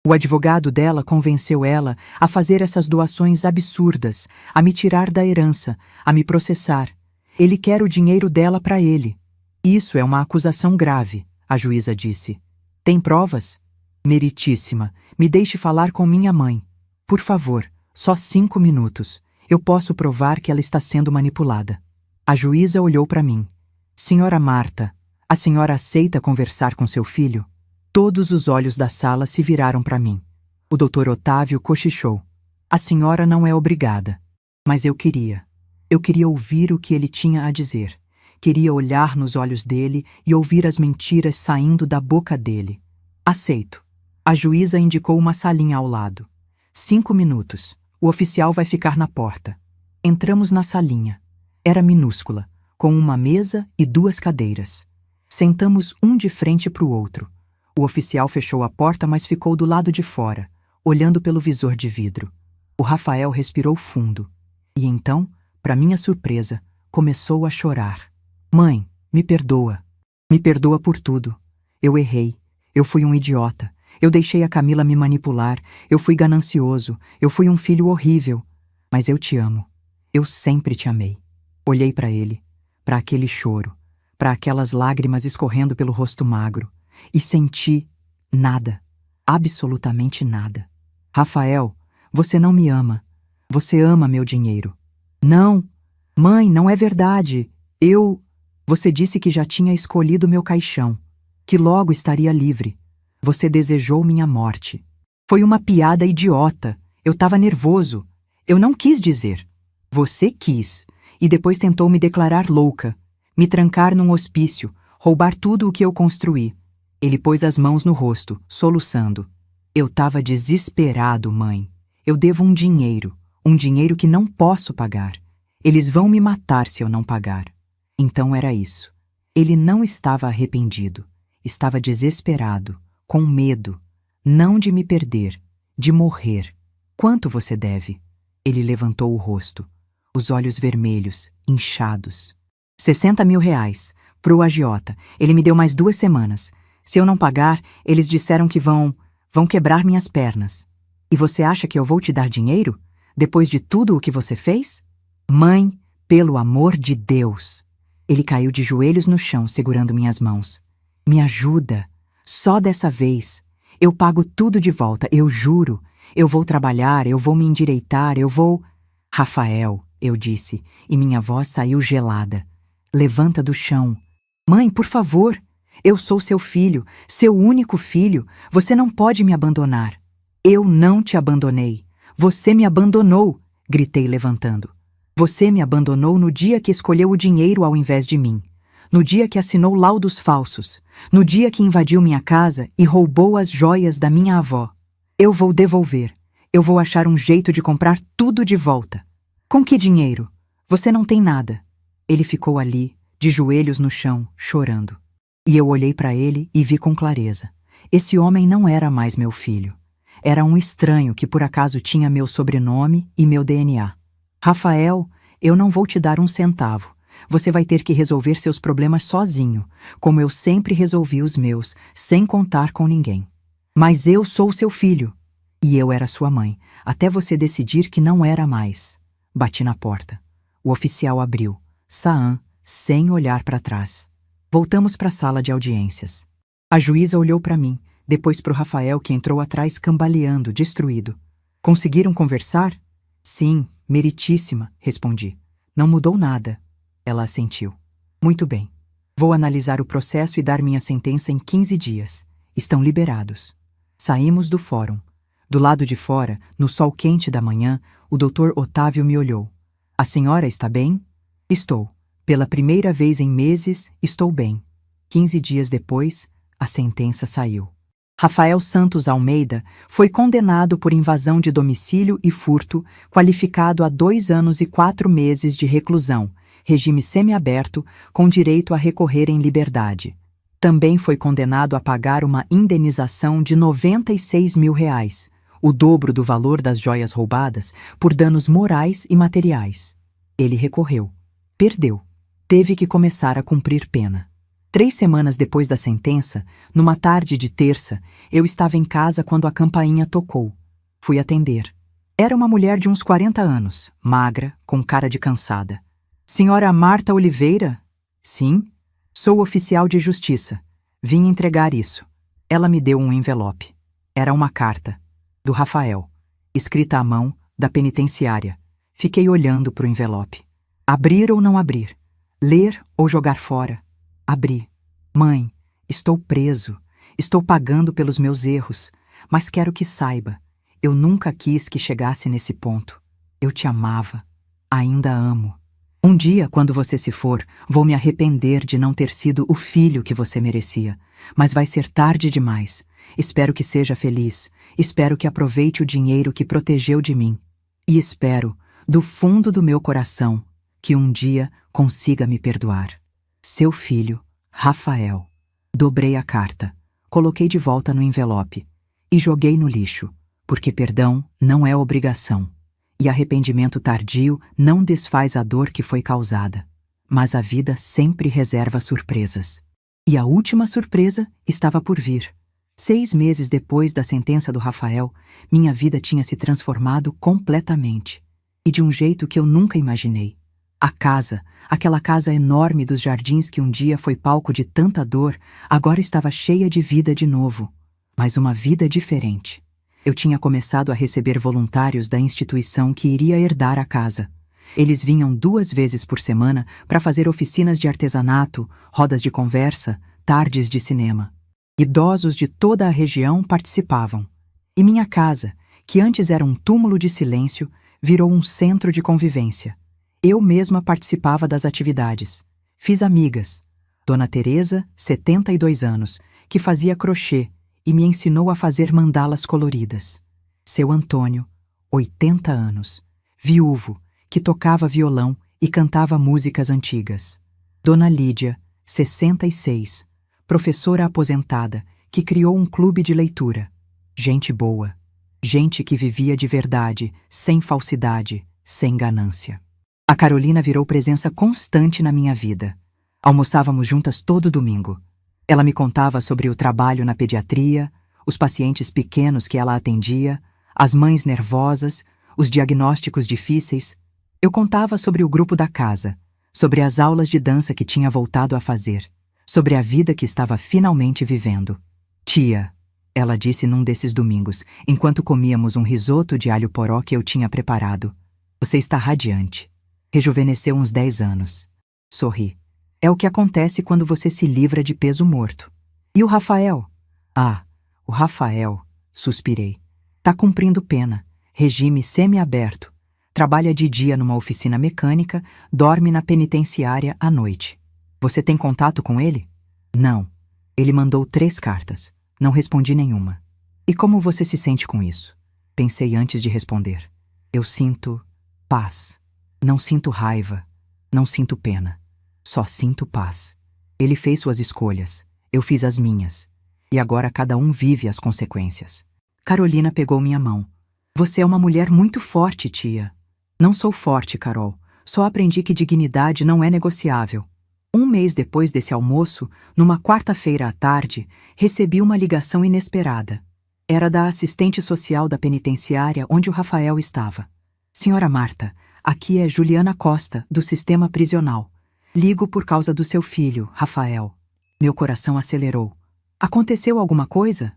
O advogado dela convenceu ela a fazer essas doações absurdas, a me tirar da herança, a me processar. Ele quer o dinheiro dela para ele. Isso é uma acusação grave, a juíza disse. Tem provas? Meritíssima, me deixe falar com minha mãe. Por favor, só 5 minutos. Eu posso provar que ela está sendo manipulada. A juíza olhou para mim. Senhora Marta, a senhora aceita conversar com seu filho? Todos os olhos da sala se viraram para mim. O Dr. Otávio cochichou. A senhora não é obrigada. Mas eu queria. Eu queria ouvir o que ele tinha a dizer. Queria olhar nos olhos dele e ouvir as mentiras saindo da boca dele. Aceito. A juíza indicou uma salinha ao lado. 5 minutos. O oficial vai ficar na porta. Entramos na salinha. Era minúscula, com uma mesa e 2 cadeiras. Sentamos um de frente para o outro. O oficial fechou a porta, mas ficou do lado de fora, olhando pelo visor de vidro. O Rafael respirou fundo. E então, para minha surpresa, começou a chorar. Mãe, me perdoa. Me perdoa por tudo. Eu errei. Eu fui um idiota. Eu deixei a Camila me manipular. Eu fui ganancioso. Eu fui um filho horrível. Mas eu te amo. Eu sempre te amei. Olhei para ele, para aquele choro, para aquelas lágrimas escorrendo pelo rosto magro, e senti nada, absolutamente nada. Rafael, você não me ama. Você ama meu dinheiro. Não, mãe, não é verdade. Você disse que já tinha escolhido meu caixão, que logo estaria livre. Você desejou minha morte. Foi uma piada idiota. Eu estava nervoso. Eu não quis dizer. Você quis. E depois tentou me declarar louca, me trancar num hospício, roubar tudo o que eu construí. Ele pôs as mãos no rosto, soluçando. Eu estava desesperado, mãe. Eu devo um dinheiro que não posso pagar. Eles vão me matar se eu não pagar. Então era isso. Ele não estava arrependido. Estava desesperado, com medo. Não de me perder, de morrer. Quanto você deve? Ele levantou o rosto, os olhos vermelhos, inchados. 60 mil reais, pro agiota. Ele me deu mais 2 semanas. Se eu não pagar, eles disseram que vão quebrar minhas pernas. E você acha que eu vou te dar dinheiro? Depois de tudo o que você fez? Mãe, pelo amor de Deus! Ele caiu de joelhos no chão, segurando minhas mãos. Me ajuda. Só dessa vez. Eu pago tudo de volta, eu juro. Eu vou trabalhar, eu vou me endireitar, eu vou... Rafael, eu disse, e minha voz saiu gelada. Levanta do chão. Mãe, por favor. Eu sou seu filho, seu único filho. Você não pode me abandonar. Eu não te abandonei. Você me abandonou, gritei levantando. Você me abandonou no dia que escolheu o dinheiro ao invés de mim. No dia que assinou laudos falsos. No dia que invadiu minha casa e roubou as joias da minha avó. Eu vou devolver. Eu vou achar um jeito de comprar tudo de volta. Com que dinheiro? Você não tem nada. Ele ficou ali, de joelhos no chão, chorando. E eu olhei para ele e vi com clareza. Esse homem não era mais meu filho. Era um estranho que por acaso tinha meu sobrenome e meu DNA. Rafael, eu não vou te dar um centavo. Você vai ter que resolver seus problemas sozinho, como eu sempre resolvi os meus, sem contar com ninguém. Mas eu sou seu filho. E eu era sua mãe, até você decidir que não era mais. Bati na porta. O oficial abriu. Saan, sem olhar para trás. Voltamos para a sala de audiências. A juíza olhou para mim, depois para o Rafael, que entrou atrás cambaleando, destruído. Conseguiram conversar? Sim, meritíssima, respondi. Não mudou nada. Ela assentiu. Muito bem. Vou analisar o processo e dar minha sentença em 15 dias. Estão liberados. Saímos do fórum. Do lado de fora, no sol quente da manhã, o Dr. Otávio me olhou. A senhora está bem? Estou. Pela primeira vez em meses, estou bem. 15 dias depois, a sentença saiu. Rafael Santos Almeida foi condenado por invasão de domicílio e furto, qualificado a 2 anos e 4 meses de reclusão, regime semiaberto, com direito a recorrer em liberdade. Também foi condenado a pagar uma indenização de R$ 96 mil, o dobro do valor das joias roubadas, por danos morais e materiais. Ele recorreu. Perdeu. Teve que começar a cumprir pena. 3 semanas depois da sentença, numa tarde de terça, eu estava em casa quando a campainha tocou. Fui atender. Era uma mulher de uns 40 anos, magra, com cara de cansada. Senhora Marta Oliveira? Sim. Sou oficial de justiça. Vim entregar isso. Ela me deu um envelope. Era uma carta. Do Rafael. Escrita à mão, da penitenciária. Fiquei olhando para o envelope. Abrir ou não abrir? Ler ou jogar fora? Abri. Mãe, estou preso. Estou pagando pelos meus erros. Mas quero que saiba. Eu nunca quis que chegasse nesse ponto. Eu te amava. Ainda amo. Um dia, quando você se for, vou me arrepender de não ter sido o filho que você merecia. Mas vai ser tarde demais. Espero que seja feliz. Espero que aproveite o dinheiro que protegeu de mim. E espero, do fundo do meu coração, que um dia consiga me perdoar. Seu filho, Rafael. Dobrei a carta, coloquei de volta no envelope e joguei no lixo, porque perdão não é obrigação, e arrependimento tardio não desfaz a dor que foi causada. Mas a vida sempre reserva surpresas. E a última surpresa estava por vir. 6 meses depois da sentença do Rafael, minha vida tinha se transformado completamente, e de um jeito que eu nunca imaginei. A casa, aquela casa enorme dos jardins que um dia foi palco de tanta dor, agora estava cheia de vida de novo. Mas uma vida diferente. Eu tinha começado a receber voluntários da instituição que iria herdar a casa. Eles vinham 2 vezes por semana para fazer oficinas de artesanato, rodas de conversa, tardes de cinema. Idosos de toda a região participavam. E minha casa, que antes era um túmulo de silêncio, virou um centro de convivência. Eu mesma participava das atividades. Fiz amigas. Dona Teresa, 72 anos, que fazia crochê e me ensinou a fazer mandalas coloridas. Seu Antônio, 80 anos, viúvo, que tocava violão e cantava músicas antigas. Dona Lídia, 66, professora aposentada, que criou um clube de leitura. Gente boa. Gente que vivia de verdade, sem falsidade, sem ganância. A Carolina virou presença constante na minha vida. Almoçávamos juntas todo domingo. Ela me contava sobre o trabalho na pediatria, os pacientes pequenos que ela atendia, as mães nervosas, os diagnósticos difíceis. Eu contava sobre o grupo da casa, sobre as aulas de dança que tinha voltado a fazer, sobre a vida que estava finalmente vivendo. Tia, ela disse num desses domingos, enquanto comíamos um risoto de alho poró que eu tinha preparado. Você está radiante. Rejuvenesceu uns 10 anos. Sorri. É o que acontece quando você se livra de peso morto. E o Rafael? Ah, o Rafael, suspirei. Tá cumprindo pena. Regime semiaberto. Trabalha de dia numa oficina mecânica, dorme na penitenciária à noite. Você tem contato com ele? Não. Ele mandou 3 cartas. Não respondi nenhuma. E como você se sente com isso? Pensei antes de responder. Eu sinto paz. Não sinto raiva, não sinto pena. Só sinto paz. Ele fez suas escolhas, eu fiz as minhas. E agora cada um vive as consequências. Carolina pegou minha mão. Você é uma mulher muito forte, tia. Não sou forte, Carol. Só aprendi que dignidade não é negociável. 1 mês depois desse almoço, numa quarta-feira à tarde, recebi uma ligação inesperada. Era da assistente social da penitenciária onde o Rafael estava. Senhora Marta, aqui é Juliana Costa, do sistema prisional. Ligo por causa do seu filho, Rafael. Meu coração acelerou. Aconteceu alguma coisa?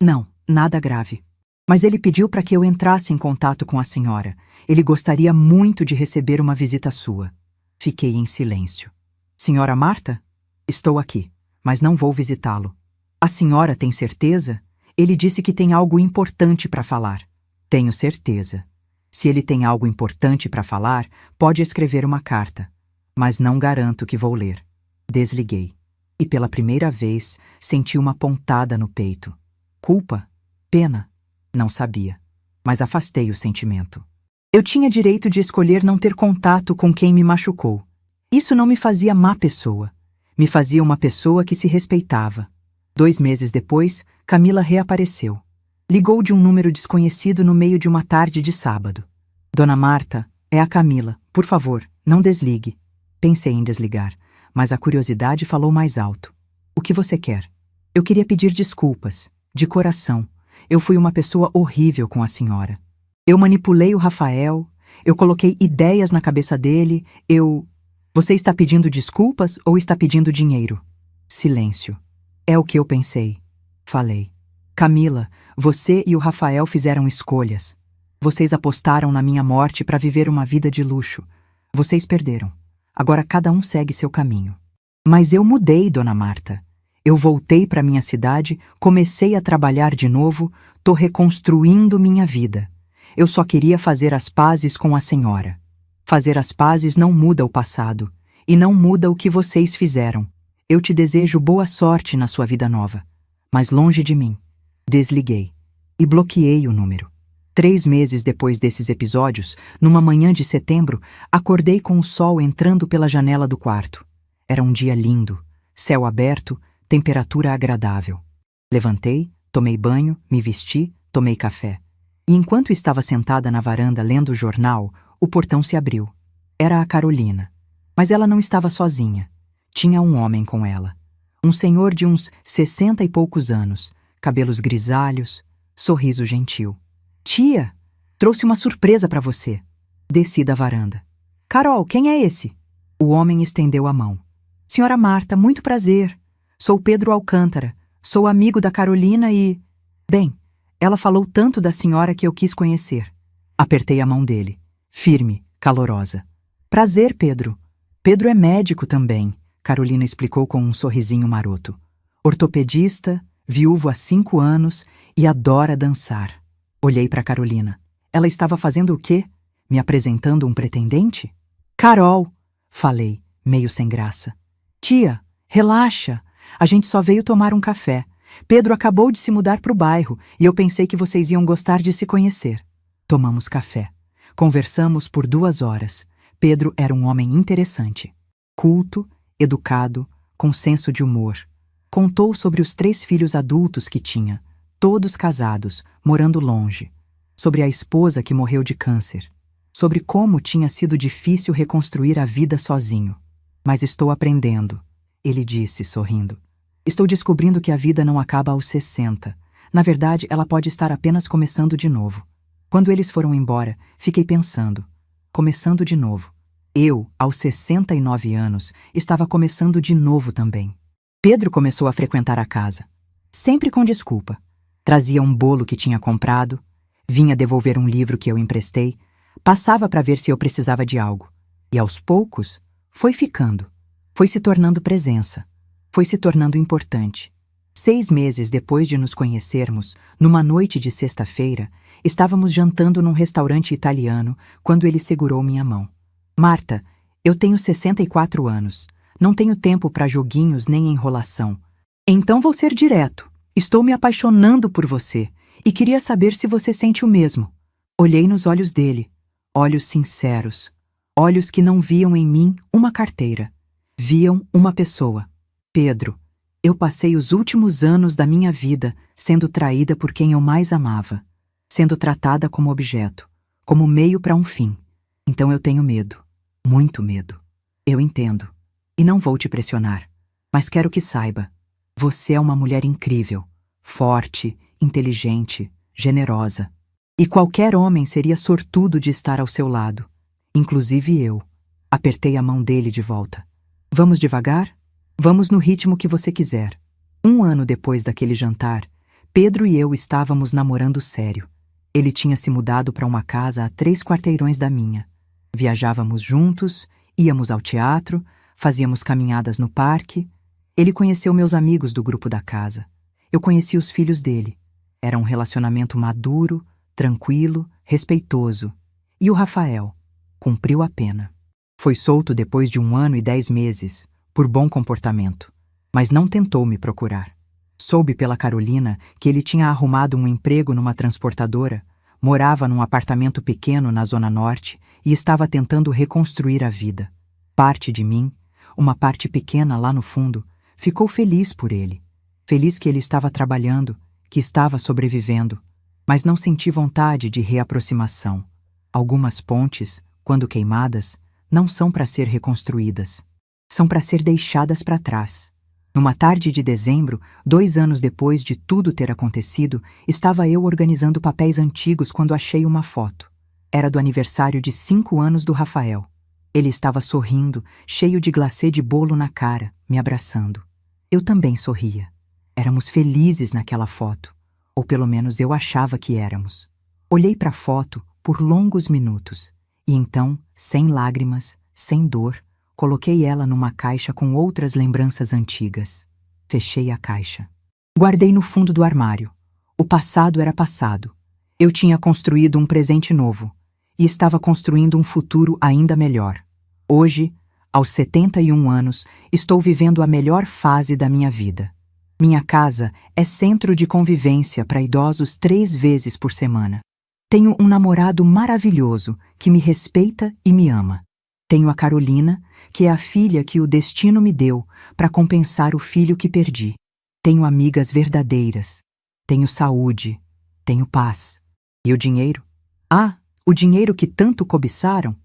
Não, nada grave. Mas ele pediu para que eu entrasse em contato com a senhora. Ele gostaria muito de receber uma visita sua. Fiquei em silêncio. Senhora Marta? Estou aqui, mas não vou visitá-lo. A senhora tem certeza? Ele disse que tem algo importante para falar. Tenho certeza. Se ele tem algo importante para falar, pode escrever uma carta. Mas não garanto que vou ler. Desliguei. E pela primeira vez, senti uma pontada no peito. Culpa? Pena? Não sabia. Mas afastei o sentimento. Eu tinha direito de escolher não ter contato com quem me machucou. Isso não me fazia má pessoa. Me fazia uma pessoa que se respeitava. 2 meses depois, Camila reapareceu. Ligou de um número desconhecido no meio de uma tarde de sábado. Dona Marta, é a Camila. Por favor, não desligue. Pensei em desligar, mas a curiosidade falou mais alto. O que você quer? Eu queria pedir desculpas, de coração. Eu fui uma pessoa horrível com a senhora. Eu manipulei o Rafael, eu coloquei ideias na cabeça dele, Você está pedindo desculpas ou está pedindo dinheiro? Silêncio. É o que eu pensei. Falei. Camila, você e o Rafael fizeram escolhas. Vocês apostaram na minha morte para viver uma vida de luxo. Vocês perderam. Agora cada um segue seu caminho. Mas eu mudei, Dona Marta. Eu voltei para minha cidade, comecei a trabalhar de novo, tô reconstruindo minha vida. Eu só queria fazer as pazes com a senhora. Fazer as pazes não muda o passado, e não muda o que vocês fizeram. Eu te desejo boa sorte na sua vida nova. Mas longe de mim. Desliguei. E bloqueei o número. 3 meses depois desses episódios, numa manhã de setembro, acordei com o sol entrando pela janela do quarto. Era um dia lindo, céu aberto, temperatura agradável. Levantei, tomei banho, me vesti, tomei café. E enquanto estava sentada na varanda lendo o jornal, o portão se abriu. Era a Carolina. Mas ela não estava sozinha. Tinha um homem com ela. Um senhor de uns 60 e poucos anos, cabelos grisalhos, sorriso gentil. Tia, trouxe uma surpresa para você. Desci da varanda. Carol, quem é esse? O homem estendeu a mão. Senhora Marta, muito prazer. Sou Pedro Alcântara. Sou amigo da Carolina e... Bem, ela falou tanto da senhora que eu quis conhecer. Apertei a mão dele. Firme, calorosa. Prazer, Pedro. Pedro é médico também, Carolina explicou com um sorrisinho maroto. Ortopedista, viúvo há 5 anos e adora dançar. Olhei para Carolina. Ela estava fazendo o quê? Me apresentando um pretendente? Carol, falei, meio sem graça. Tia, relaxa. A gente só veio tomar um café. Pedro acabou de se mudar para o bairro e eu pensei que vocês iam gostar de se conhecer. Tomamos café. Conversamos por 2 horas. Pedro era um homem interessante. Culto, educado, com senso de humor. Contou sobre os 3 filhos adultos que tinha, todos casados, morando longe. Sobre a esposa que morreu de câncer. Sobre como tinha sido difícil reconstruir a vida sozinho. Mas estou aprendendo, ele disse, sorrindo. Estou descobrindo que a vida não acaba aos 60. Na verdade, ela pode estar apenas começando de novo. Quando eles foram embora, fiquei pensando. Começando de novo. Eu, aos 69 anos, estava começando de novo também. Pedro começou a frequentar a casa. Sempre com desculpa. Trazia um bolo que tinha comprado, vinha devolver um livro que eu emprestei, passava para ver se eu precisava de algo. E aos poucos, foi ficando. Foi se tornando presença. Foi se tornando importante. 6 meses depois de nos conhecermos, numa noite de sexta-feira, estávamos jantando num restaurante italiano quando ele segurou minha mão. Marta, eu tenho 64 anos. Não tenho tempo para joguinhos nem enrolação. Então vou ser direto. Estou me apaixonando por você e queria saber se você sente o mesmo. Olhei nos olhos dele. Olhos sinceros. Olhos que não viam em mim uma carteira. Viam uma pessoa. Pedro, eu passei os últimos anos da minha vida sendo traída por quem eu mais amava, sendo tratada como objeto, como meio para um fim. Então eu tenho medo, muito medo. Eu entendo, e não vou te pressionar, mas quero que saiba, você é uma mulher incrível, forte, inteligente, generosa. E qualquer homem seria sortudo de estar ao seu lado, inclusive eu. Apertei a mão dele de volta. Vamos devagar? Vamos no ritmo que você quiser. 1 ano depois daquele jantar, Pedro e eu estávamos namorando sério. Ele tinha se mudado para uma casa a 3 quarteirões da minha. Viajávamos juntos, íamos ao teatro, fazíamos caminhadas no parque. Ele conheceu meus amigos do grupo da casa. Eu conheci os filhos dele. Era um relacionamento maduro, tranquilo, respeitoso. E o Rafael cumpriu a pena. Foi solto depois de 1 ano e 10 meses, por bom comportamento, mas não tentou me procurar. Soube pela Carolina que ele tinha arrumado um emprego numa transportadora, morava num apartamento pequeno na Zona Norte e estava tentando reconstruir a vida. Parte de mim, uma parte pequena lá no fundo, ficou feliz por ele. Feliz que ele estava trabalhando, que estava sobrevivendo, mas não senti vontade de reaproximação. Algumas pontes, quando queimadas, não são para ser reconstruídas. São para ser deixadas para trás. Numa tarde de dezembro, 2 anos depois de tudo ter acontecido, estava eu organizando papéis antigos quando achei uma foto. Era do aniversário de 5 anos do Rafael. Ele estava sorrindo, cheio de glacê de bolo na cara, me abraçando. Eu também sorria. Éramos felizes naquela foto, ou pelo menos eu achava que éramos. Olhei para a foto por longos minutos, e então, sem lágrimas, sem dor, coloquei ela numa caixa com outras lembranças antigas. Fechei a caixa. Guardei no fundo do armário. O passado era passado. Eu tinha construído um presente novo e estava construindo um futuro ainda melhor. Hoje, aos 71 anos, estou vivendo a melhor fase da minha vida. Minha casa é centro de convivência para idosos 3 vezes por semana. Tenho um namorado maravilhoso que me respeita e me ama. Tenho a Carolina, que é a filha que o destino me deu para compensar o filho que perdi. Tenho amigas verdadeiras. Tenho saúde. Tenho paz. E o dinheiro? Ah, o dinheiro que tanto cobiçaram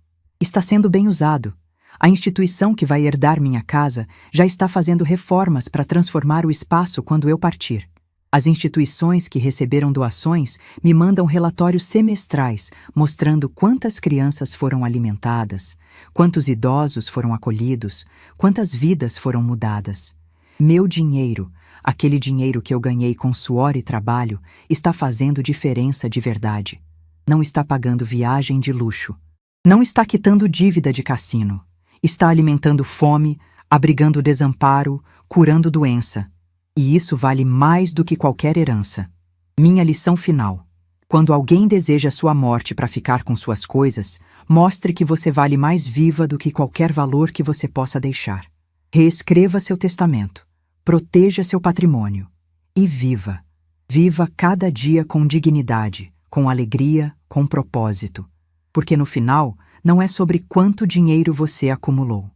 está sendo bem usado. A instituição que vai herdar minha casa já está fazendo reformas para transformar o espaço quando eu partir. As instituições que receberam doações me mandam relatórios semestrais mostrando quantas crianças foram alimentadas, quantos idosos foram acolhidos, quantas vidas foram mudadas. Meu dinheiro, aquele dinheiro que eu ganhei com suor e trabalho, está fazendo diferença de verdade. Não está pagando viagem de luxo. Não está quitando dívida de cassino. Está alimentando fome, abrigando desamparo, curando doença. E isso vale mais do que qualquer herança. Minha lição final. Quando alguém deseja sua morte para ficar com suas coisas, mostre que você vale mais viva do que qualquer valor que você possa deixar. Reescreva seu testamento. Proteja seu patrimônio. E viva. Viva cada dia com dignidade, com alegria, com propósito. Porque no final, não é sobre quanto dinheiro você acumulou.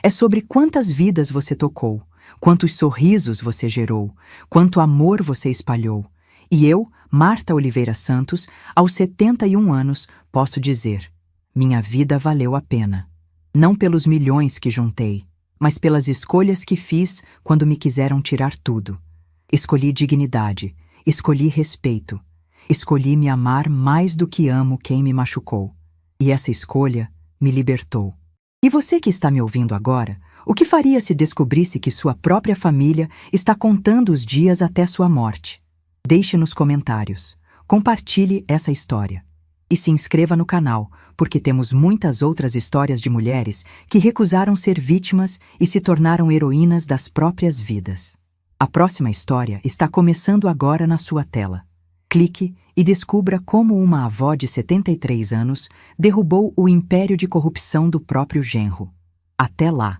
É sobre quantas vidas você tocou, quantos sorrisos você gerou, quanto amor você espalhou. E eu, Marta Oliveira Santos, aos 71 anos, posso dizer: minha vida valeu a pena. Não pelos milhões que juntei, mas pelas escolhas que fiz quando me quiseram tirar tudo. Escolhi dignidade, escolhi respeito, escolhi me amar mais do que amo quem me machucou. E essa escolha me libertou. E você que está me ouvindo agora, o que faria se descobrisse que sua própria família está contando os dias até sua morte? Deixe nos comentários. Compartilhe essa história. E se inscreva no canal, porque temos muitas outras histórias de mulheres que recusaram ser vítimas e se tornaram heroínas das próprias vidas. A próxima história está começando agora na sua tela. Clique e descubra como uma avó de 73 anos derrubou o império de corrupção do próprio genro. Até lá!